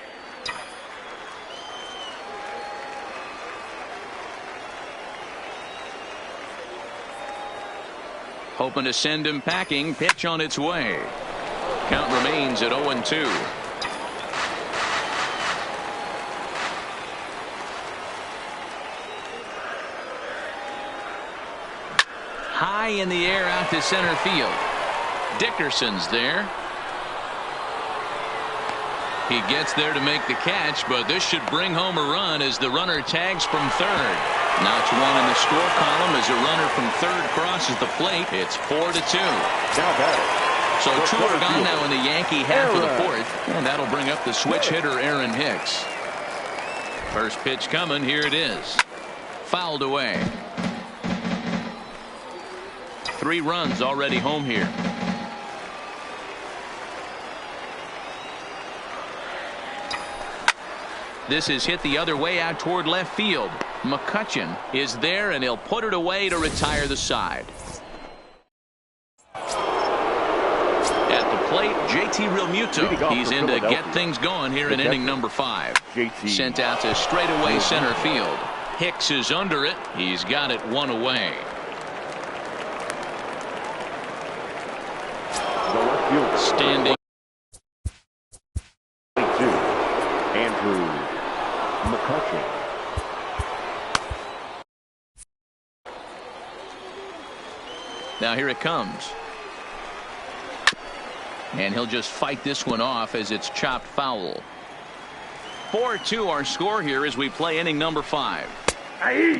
Hoping to send him packing. Pitch on its way. Count remains at 0-2. High in the air out to center field. Dickerson's there. He gets there to make the catch, but this should bring home a run as the runner tags from third. Notch 1 in the score column as a runner from third crosses the plate. It's 4-2. So 2 are gone now in the Yankee half of the fourth, and that'll bring up the switch hitter Aaron Hicks. First pitch coming. Here it is. Fouled away. 3 runs already home here. This is hit the other way out toward left field. McCutchen is there, and he'll put it away to retire the side. At the plate, JT Realmuto. He's in to get things going here in inning number 5. Sent out to straightaway center field. Hicks is under it. He's got it 1 away. Standing. Andrew McCutchen. Now here it comes. And he'll just fight this one off as it's chopped foul. 4-2 our score here as we play inning number 5.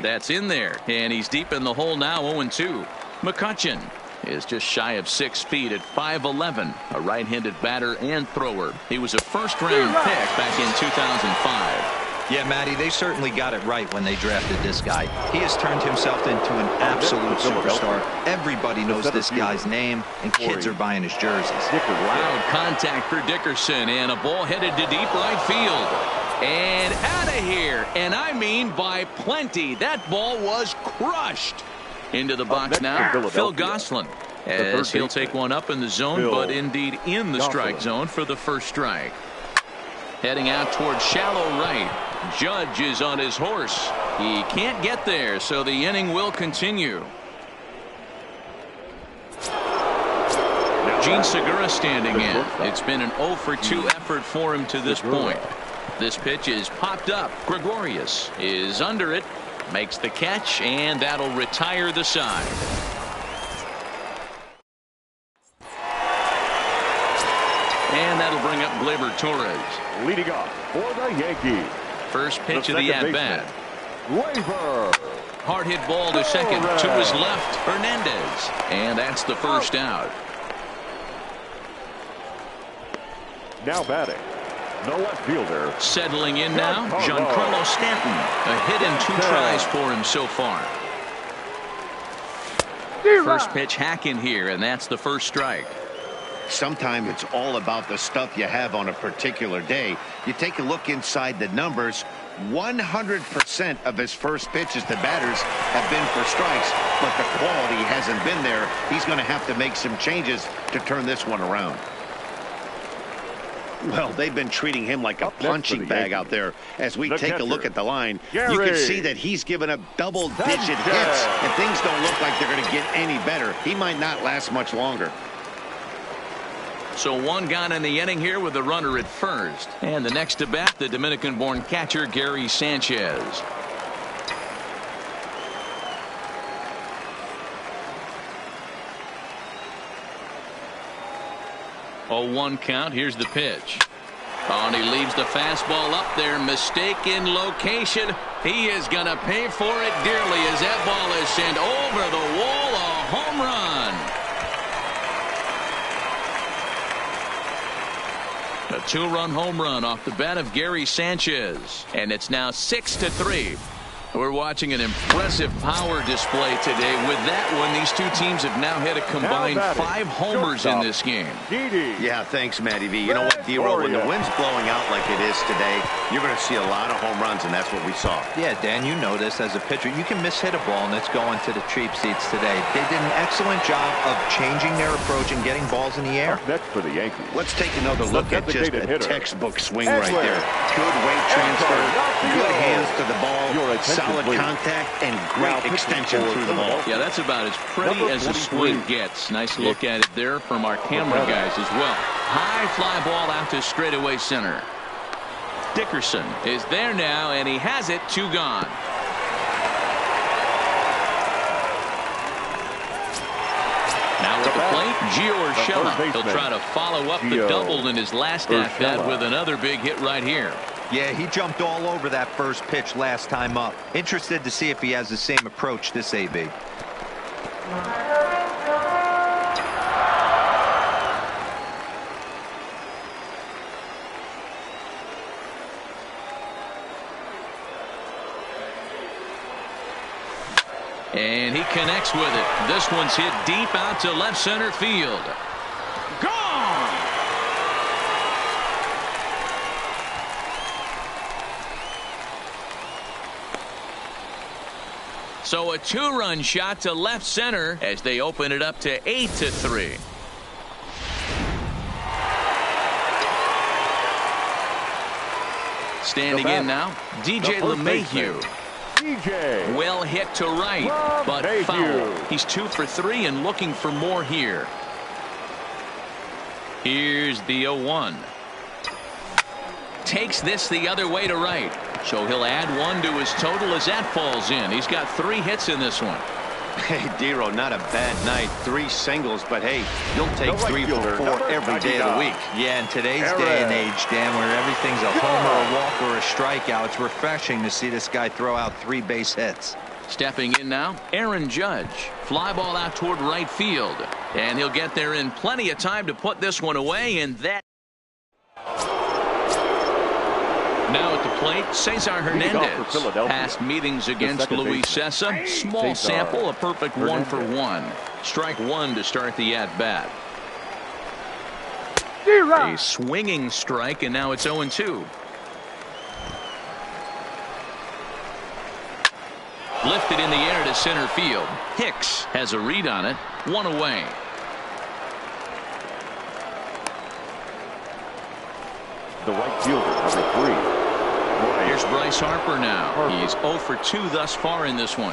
That's in there, and he's deep in the hole now. 0-2. McCutchen is just shy of 6 feet at 5'11", a right-handed batter and thrower. He was a first-round pick back in 2005. Yeah, Matty, they certainly got it right when they drafted this guy. He has turned himself into an absolute superstar. Everybody knows this guy's name, and kids are buying his jerseys. Loud contact for Dickerson, and a ball headed to deep right field. And out of here, and I mean by plenty. That ball was crushed. Into the box now, Phil Gosselin, as he'll take one up in the zone, but indeed in the strike zone for the first strike. Heading out towards shallow right. Judge is on his horse. He can't get there, so the inning will continue. Gene Segura standing in. It's been an 0-for-2 effort for him to this point. This pitch is popped up. Gregorius is under it, makes the catch, and that'll retire the side. And that'll bring up Gleyber Torres. Leading off for the Yankees. First pitch of the at-bat. Hard hit ball to second. To his left, Hernandez. And that's the first out. Now batting, the left fielder. Settling in now, Giancarlo Stanton. A hit in 2 tries for him so far. First pitch hacking here, and that's the first strike. Sometimes it's all about the stuff you have on a particular day. You take a look inside the numbers. 100% of his first pitches to batters have been for strikes, but the quality hasn't been there. He's going to have to make some changes to turn this one around. Well, they've been treating him like a punching bag out there. As we take a look at the line, you can see that he's given up double-digit hits, and things don't look like they're going to get any better. He might not last much longer. So one gone in the inning here with the runner at first. And the next to bat, the Dominican-born catcher, Gary Sanchez. 0-1 count. Here's the pitch. Oh, and he leaves the fastball up there. Mistaken location. He is going to pay for it dearly as that ball is sent over the wall. A home run. A 2-run home run off the bat of Gary Sanchez. And it's now 6-3. We're watching an impressive power display today. With that one, these two teams have now hit a combined 5 homers in this game. Yeah, thanks, Matty V. You know what, D-Roll, when the wind's blowing out like it is today, you're going to see a lot of home runs, and that's what we saw. Yeah, Dan, you know this as a pitcher. You can mishit a ball, and it's going to the cheap seats today. They did an excellent job of changing their approach and getting balls in the air. Next for the Yankees. Let's take another look at just a textbook swing right there. Good weight transfer, good hands to the ball, solid contact, and great extension through the ball. Yeah, that's about as pretty as a swing gets. Nice look at it there from our camera guys as well. High fly ball out to straightaway center. Dickerson is there now, and he has it. 2 gone. Now at the plate, Gio Urshela. He'll try to follow up the double in his last at-bat with another big hit right here. Yeah, he jumped all over that first pitch last time up. Interested to see if he has the same approach this AB. And he connects with it. This one's hit deep out to left center field. Gone! So a 2-run shot to left center as they open it up to 8-3. Standing in now, DJ LeMahieu. Well hit to right, but foul. He's 2 for 3 and looking for more here. Here's the 0-1. Takes this the other way to right. So he'll add 1 to his total as that falls in. He's got 3 hits in this one. Hey, Dero, not a bad night. 3 singles, but hey, you'll take 3 for 4 every day of the week. Yeah, in today's day and age, Dan, where everything's a homer, a walk, or a strikeout, it's refreshing to see this guy throw out 3 base hits. Stepping in now, Aaron Judge. Fly ball out toward right field. And he'll get there in plenty of time to put this one away, and that. Now at the plate, Cesar Hernandez. Past meetings against Luis Sessa. Small sample, a perfect 1 for 1. Strike 1 to start the at-bat. A swinging strike, and now it's 0-2. Lifted in the air to center field. Hicks has a read on it. 1 away. The right fielder, number 3. Here's Bryce Harper now. He's 0 for 2 thus far in this one.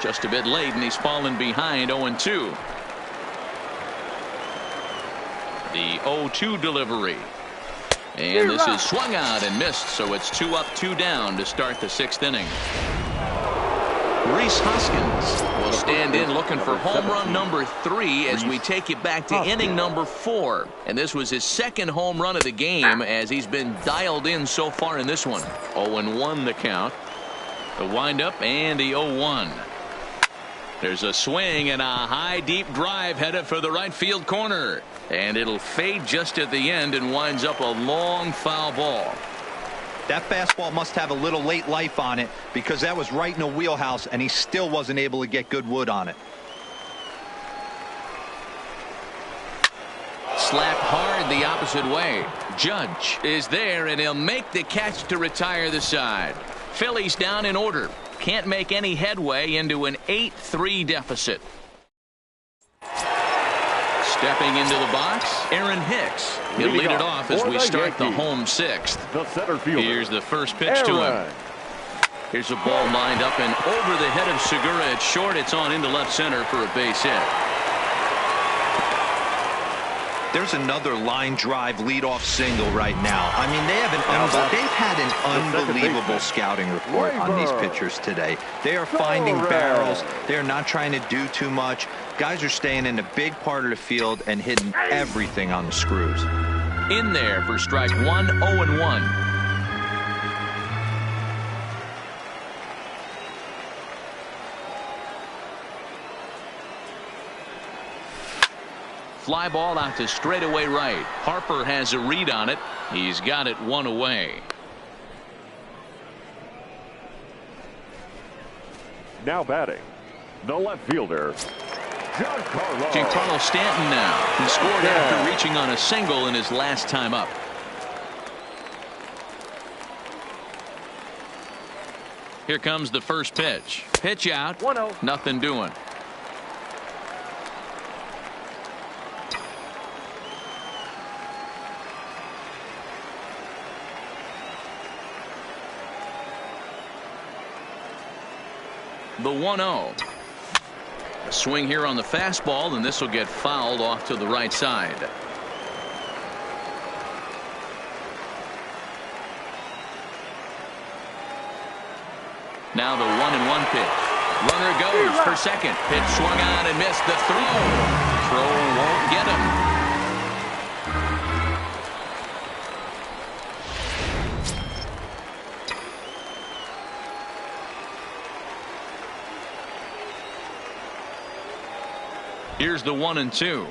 Just a bit late, and he's fallen behind 0-2. The 0-2 delivery. And this is swung out and missed, so it's 2 up, 2 down to start the 6th inning. Rhys Hoskins will stand in looking for home run number 3 as we take it back to inning number 4. And this was his 2nd home run of the game as he's been dialed in so far in this one. 0-1 the count. The windup and the 0-1. There's a swing and a high deep drive headed for the right field corner. And it'll fade just at the end and winds up a long foul ball. That fastball must have a little late life on it because that was right in the wheelhouse and he still wasn't able to get good wood on it. Slapped hard the opposite way. Judge is there and he'll make the catch to retire the side. Phillies down in order. Can't make any headway into an 8-3 deficit. Stepping into the box, Aaron Hicks. He'll lead it off as we start the home 6th. The center fielder. Here's the first pitch to him. Here's a ball lined up and over the head of Segura at short. It's on into left center for a base hit. There's another line drive leadoff single right now. I mean, they've had an unbelievable scouting report on these pitchers today. They are finding barrels. They're not trying to do too much. Guys are staying in the big part of the field and hitting everything on the screws. In there for strike 1, 0-1. Fly ball out to straightaway right. Harper has a read on it. He's got it 1 away. Now batting, the left fielder, Giancarlo Stanton now. He scored after reaching on a single in his last time up. Here comes the first pitch. Pitch out. 1-0. Nothing doing. The 1-0. A swing here on the fastball, and this will get fouled off to the right side. Now the 1-1 pitch. Runner goes for second. Pitch swung on and missed. The throw won't get him. Here's the 1-2.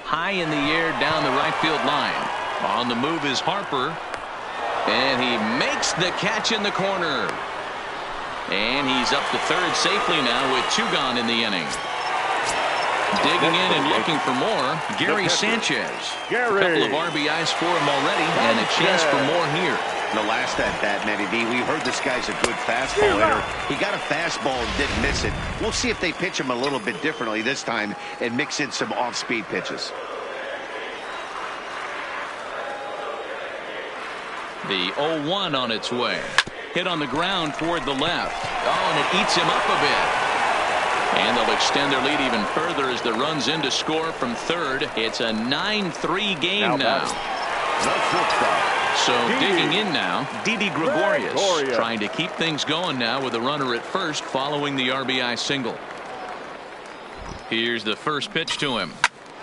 High in the air down the right field line. On the move is Harper. And he makes the catch in the corner. And he's up to third safely now with 2 gone in the inning. Digging in and looking for more, Gary Sanchez. A couple of RBIs for him already and a chance for more here. The last at bat, Matty D, we heard this guy's a good fastball hitter. He got a fastball and didn't miss it. We'll see if they pitch him a little bit differently this time and mix in some off-speed pitches. The 0-1 on its way. Hit on the ground toward the left. Oh, and it eats him up a bit. And they'll extend their lead even further as the runs in to score from third. It's a 9-3 game now. So digging in now, Didi Gregorius trying to keep things going now with a runner at first following the RBI single. Here's the first pitch to him.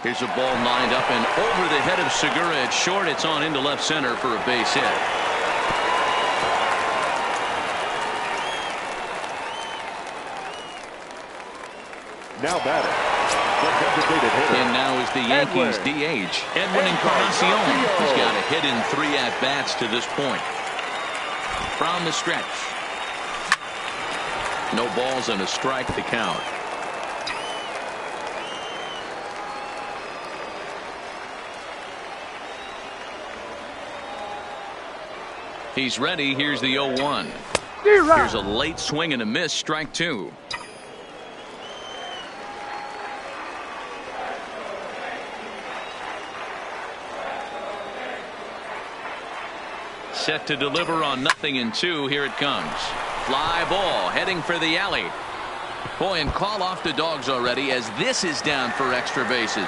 Here's a ball lined up and over the head of Segura at short. It's on into left center for a base hit. Now batting. And now is the Yankees DH, Edwin Encarnacion. He's got a hit in 3 at-bats to this point. From the stretch. No balls and a strike to count. He's ready. Here's the 0-1. Here's a late swing and a miss. Strike 2. Set to deliver on 0-2. Here it comes. Fly ball heading for the alley. Boy, and call off the dogs already as this is down for extra bases.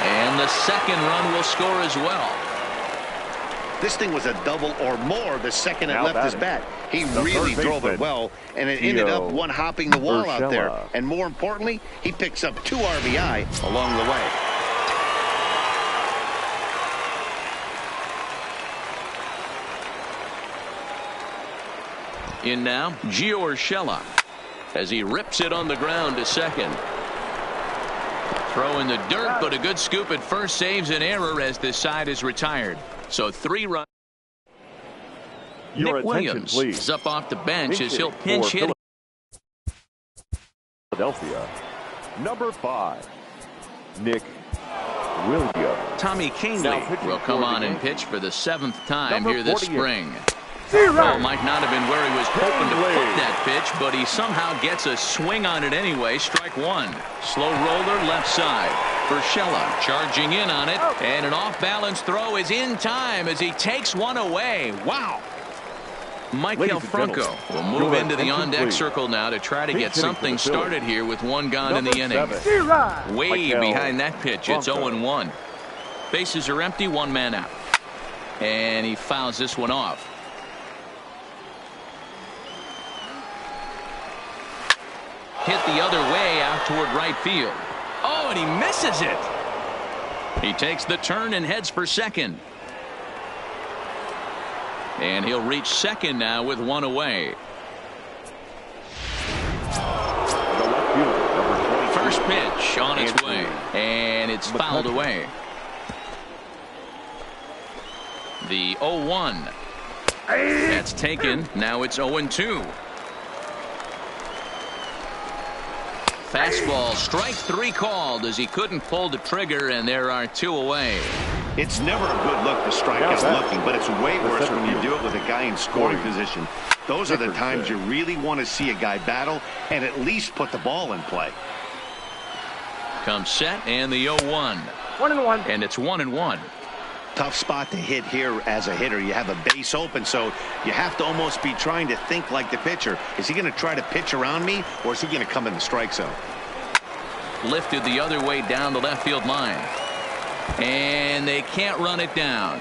And the second run will score as well. This thing was a double or more the second it left his bat. He really drove it well, and it ended up one-hopping the wall out there. And more importantly, he picks up 2 RBI along the way. In now, Gio Urshela as he rips it on the ground to second. Throw in the dirt, but a good scoop at first saves an error as this side is retired. So 3 runs. Nick Williams is up off the bench as he'll pinch hit. Philadelphia, number 5, Nick Williams. Tommy Kahnle will come on and pitch for the 7th time here this spring. Ball might not have been where he was hoping to put that pitch, but he somehow gets a swing on it anyway. Strike 1. Slow roller left side. Urshela charging in on it, and an off-balance throw is in time as he takes one away. Wow. Michael Franco will move into the on-deck circle now to try to get something started here with 1 gone in the inning. Way behind that pitch. It's 0-1. Bases are empty, 1 man out. And he fouls this one off. Hit the other way out toward right field. Oh, and he misses it. He takes the turn and heads for second. And he'll reach second now with 1 away. First pitch on its way. And it's fouled away. The 0-1. That's taken. Now it's 0-2. Fastball, strike 3 called as he couldn't pull the trigger, and there are 2 away. It's never a good look to strike us looking, but it's way worse when you do it with a guy in scoring position. Those are the times you really want to see a guy battle and at least put the ball in play. Comes set and the 0-1. 1-1. And it's 1-1. Tough spot to hit here as a hitter. You have a base open, so you have to almost be trying to think like the pitcher. Is he going to try to pitch around me, or is he going to come in the strike zone? Lifted the other way down the left field line. And they can't run it down.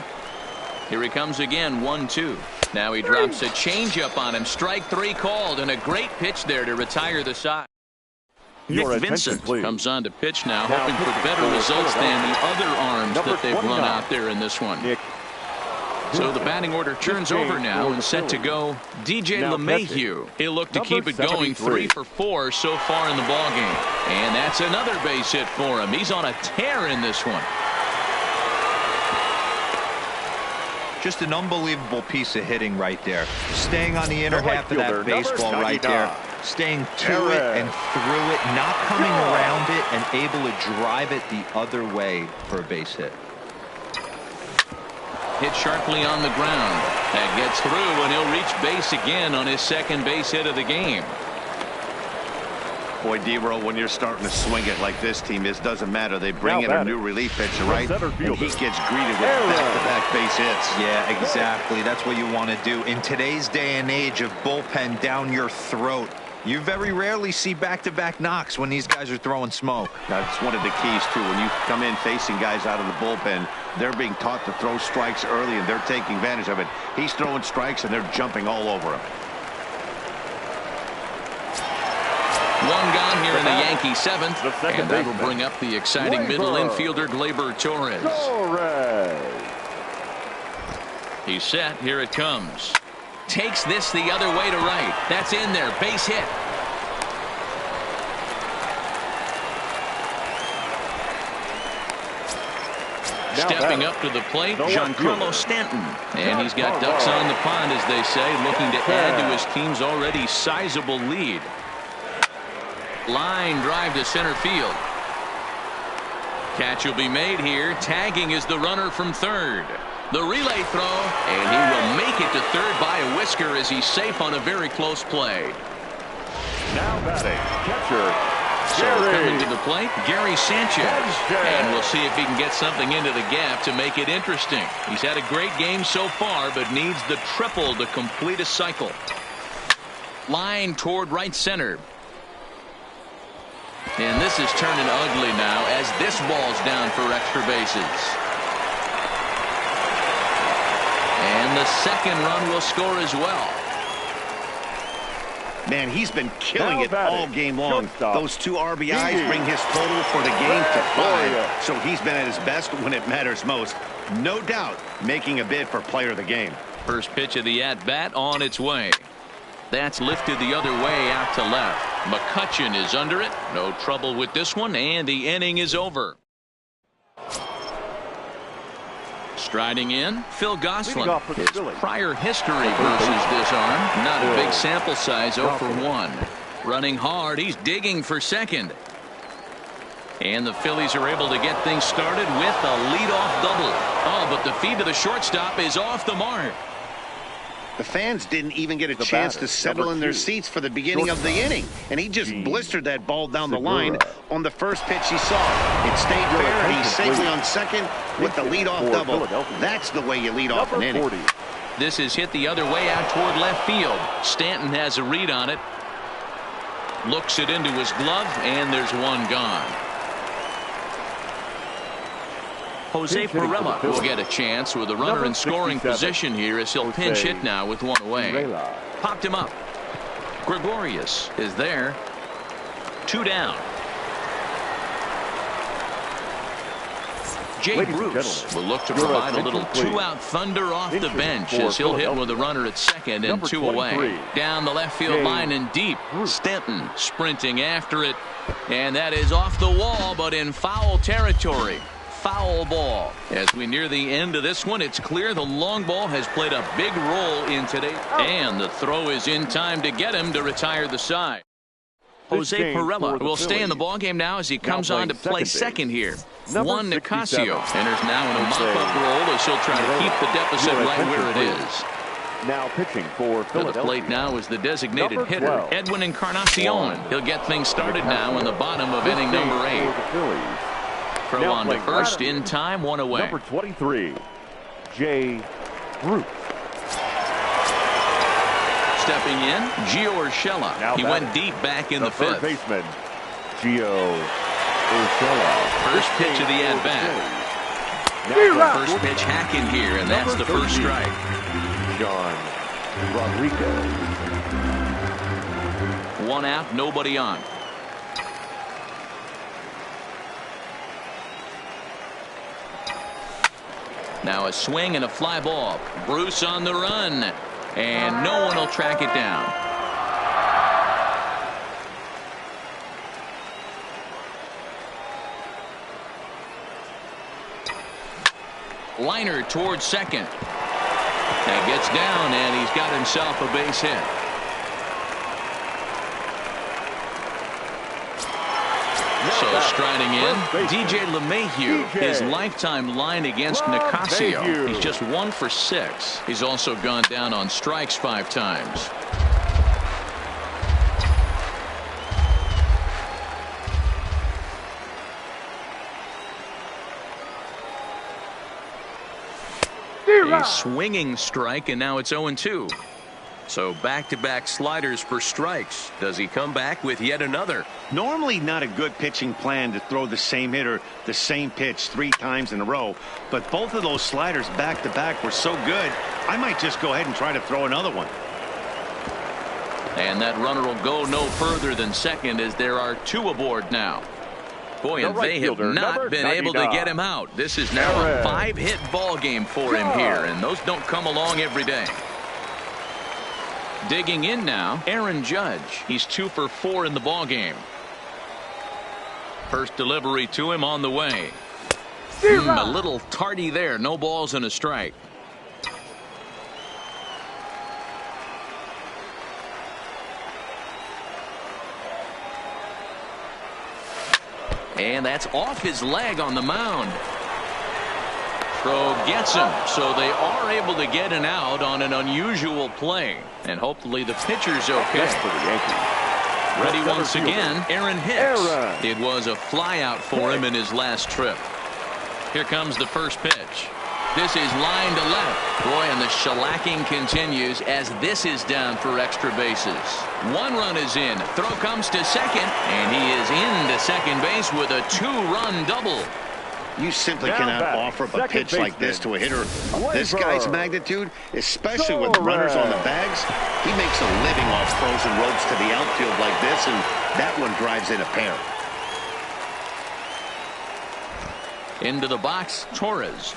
Here he comes again, 1-2. Now he drops a changeup on him. Strike 3 called, and a great pitch there to retire the side. Nick Vincent comes on to pitch now, hoping for better results than the other arms that they've run out there in this one. So the batting order turns over now and set to go DJ LeMahieu. He'll look to keep it going, 3 for 4 so far in the ballgame. And that's another base hit for him. He's on a tear in this one. Just an unbelievable piece of hitting right there. Staying on the inner half of that baseball right there. Staying to it and through it, not coming around it, and able to drive it the other way for a base hit. Hit sharply on the ground. That gets through, and he'll reach base again on his second base hit of the game. Boy, D-Roll, when you're starting to swing it like this team is, doesn't matter. They bring in a new relief pitcher, right? And he gets greeted with back-to-back base hits. Yeah, exactly. That's what you want to do. In today's day and age of bullpen down your throat, You very rarely see back-to-back knocks when these guys are throwing smoke. That's one of the keys, too. When you come in facing guys out of the bullpen, they're being taught to throw strikes early, and they're taking advantage of it. He's throwing strikes, and they're jumping all over him. One gone here in the Yankee seventh, and that'll bring up the exciting middle infielder, Gleyber Torres. He's set. Here it comes. Takes this the other way to right. That's in there. Base hit. Stepping up to the plate, Giancarlo Stanton. And he's got ducks on the pond, as they say, looking to add to his team's already sizable lead. Line drive to center field. Catch will be made here. Tagging is the runner from third. The relay throw, and he will make it to third by a whisker as he's safe on a very close play. Now batting, catcher. So coming to the plate, Gary Sanchez. And we'll see if he can get something into the gap to make it interesting. He's had a great game so far, but needs the triple to complete a cycle. Line toward right center. And this is turning ugly now as this ball's down for extra bases. And the second run will score as well. Man, he's been killing it all game long. Those 2 RBIs bring his total for the game to 5. So he's been at his best when it matters most. No doubt making a bid for player of the game. First pitch of the at-bat on its way. That's lifted the other way out to left. McCutchen is under it. No trouble with this one, and the inning is over. Striding in, Phil Gosselin. His prior history versus this arm. Not a big sample size, 0 for 1. Running hard, he's digging for second. And the Phillies are able to get things started with a leadoff double. Oh, but the feed to the shortstop is off the mark. The fans didn't even get a chance to settle in their seats for the beginning of the inning, and he just blistered that ball down the line on the first pitch he saw. It stayed fair, and he's safely on second with the leadoff double. That's the way you lead off an inning. This is hit the other way out toward left field. Stanton has a read on it. Looks it into his glove, and there's one gone. Jose Pirela will get a chance with a runner in scoring position here as he'll pinch hit now with one away. Popped him up. Gregorius is there. 2 down. Jay Bruce will look to provide a little 2-out thunder off the bench as he'll hit with a runner at second and 2 away. Down the left field line and deep. Stanton sprinting after it. And that is off the wall, but in foul territory. Foul ball. As we near the end of this one, it's clear the long ball has played a big role in today. And the throw is in time to get him to retire the side. Jose Pirela will stay in the ballgame now as he comes on to play second here. Juan Nicasio enters now in a mop-up role as he'll try to keep the deficit right where it is. Now pitching for Philadelphia. To the plate now is the designated hitter, Edwin Encarnacion. He'll get things started now in the bottom of inning number 8. Throw on to first in time, 1 away. Number 23, Jay Bruce. Stepping in, Gio Urshela. He went deep back in the 5th. Third baseman, Gio Urshela. First pitch of the at-bat. First pitch hacking here, and that's the first strike. John Rodriguez. 1 out, nobody on. Now a swing and a fly ball. Bruce on the run. And no one will track it down. Liner towards second. That gets down, and he's got himself a base hit. So striding in, DJ LeMahieu, his lifetime line against Nicasio. He's just 1 for 6. He's also gone down on strikes 5 times. A swinging strike, and now it's 0-2. So back-to-back sliders for strikes. Does he come back with yet another? Normally not a good pitching plan to throw the same hitter the same pitch 3 times in a row, but both of those sliders back-to-back were so good, I might just go ahead and try to throw another one. And that runner will go no further than second as there are 2 aboard now. Boy, and they have not been able to get him out. This is now a 5-hit ball game for him here, and those don't come along every day. Digging in now, Aaron Judge. He's 2 for 4 in the ball game. First delivery to him on the way. A little tardy there. No balls and a strike. And that's off his leg on the mound. Throw gets him, so they are able to get an out on an unusual play. And hopefully the pitcher's okay. For the Yankees. Ready once again, Aaron Hicks. It was a flyout for him in his last trip. Here comes the first pitch. This is line to left. Boy, and the shellacking continues as this is down for extra bases. 1 run is in. Throw comes to second, and he is into second base with a 2-run double. You simply cannot offer up a pitch like this to a hitter of this guy's magnitude, especially with runners on the bags. He makes a living off frozen ropes to the outfield like this, and that one drives in a pair. Into the box, Torres.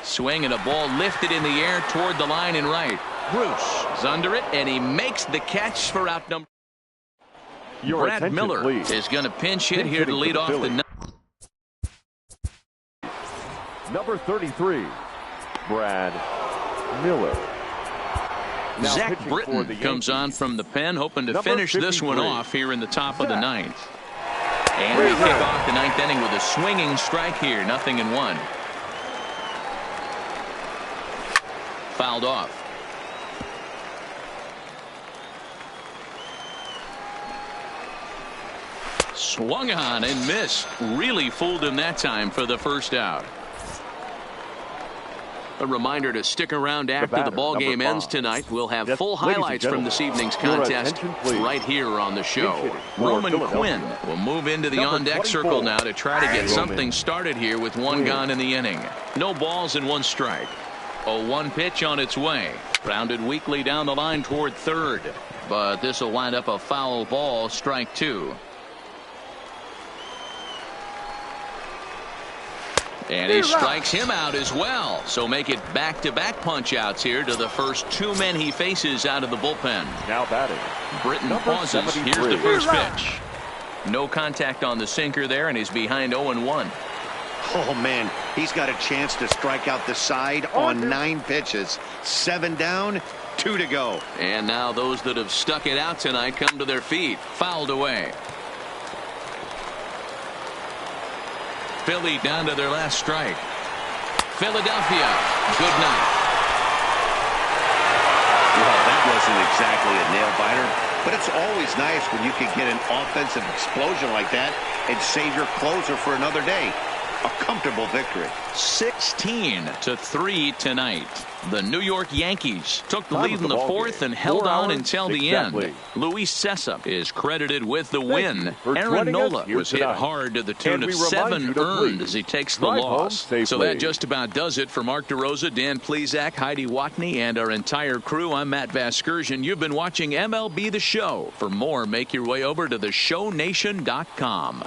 Swing and a ball lifted in the air toward the line and right. Bruce is under it, and he makes the catch for out number. Brad Miller please. is going to pinch hit here to lead off the ninth. Number 33, Brad Miller. Now Zach Britton comes on from the pen, hoping to finish this one off here in the top of the ninth. And we kick off the ninth inning with a swinging strike here, 0-1. Fouled off. Swung on and missed. Really fooled him that time for the first out. A reminder to stick around after the ball game ends tonight. We'll have full highlights from this evening's contest right here on the show. Roman Quinn will move into the on-deck circle now to try to get something started here with 1 gone in the inning. No balls and 1 strike. A 1 pitch on its way. Grounded weakly down the line toward third. But this will wind up a foul ball, strike 2. And he strikes him out as well. So make it back-to-back punch-outs here to the first 2 men he faces out of the bullpen. Now batting. Britton pauses. Here's the first pitch. No contact on the sinker there, and he's behind 0-1. Oh, man, he's got a chance to strike out the side on 9 pitches. 7 down, 2 to go. And now those that have stuck it out tonight come to their feet. Fouled away. Philly down to their last strike. Philadelphia, good night. Well, that wasn't exactly a nail-biter, but it's always nice when you can get an offensive explosion like that and save your closer for another day. A comfortable victory. 16-3 tonight. The New York Yankees took the lead in the 4th and held on until the end. Luis Cessa is credited with the win. Aaron Nola was hit hard to the tune of 7 earned as he takes the loss. So that just about does it for Mark DeRosa, Dan Plesac, Heidi Watney, and our entire crew. I'm Matt Vasgersian. You've been watching MLB The Show. For more, make your way over to theshownation.com.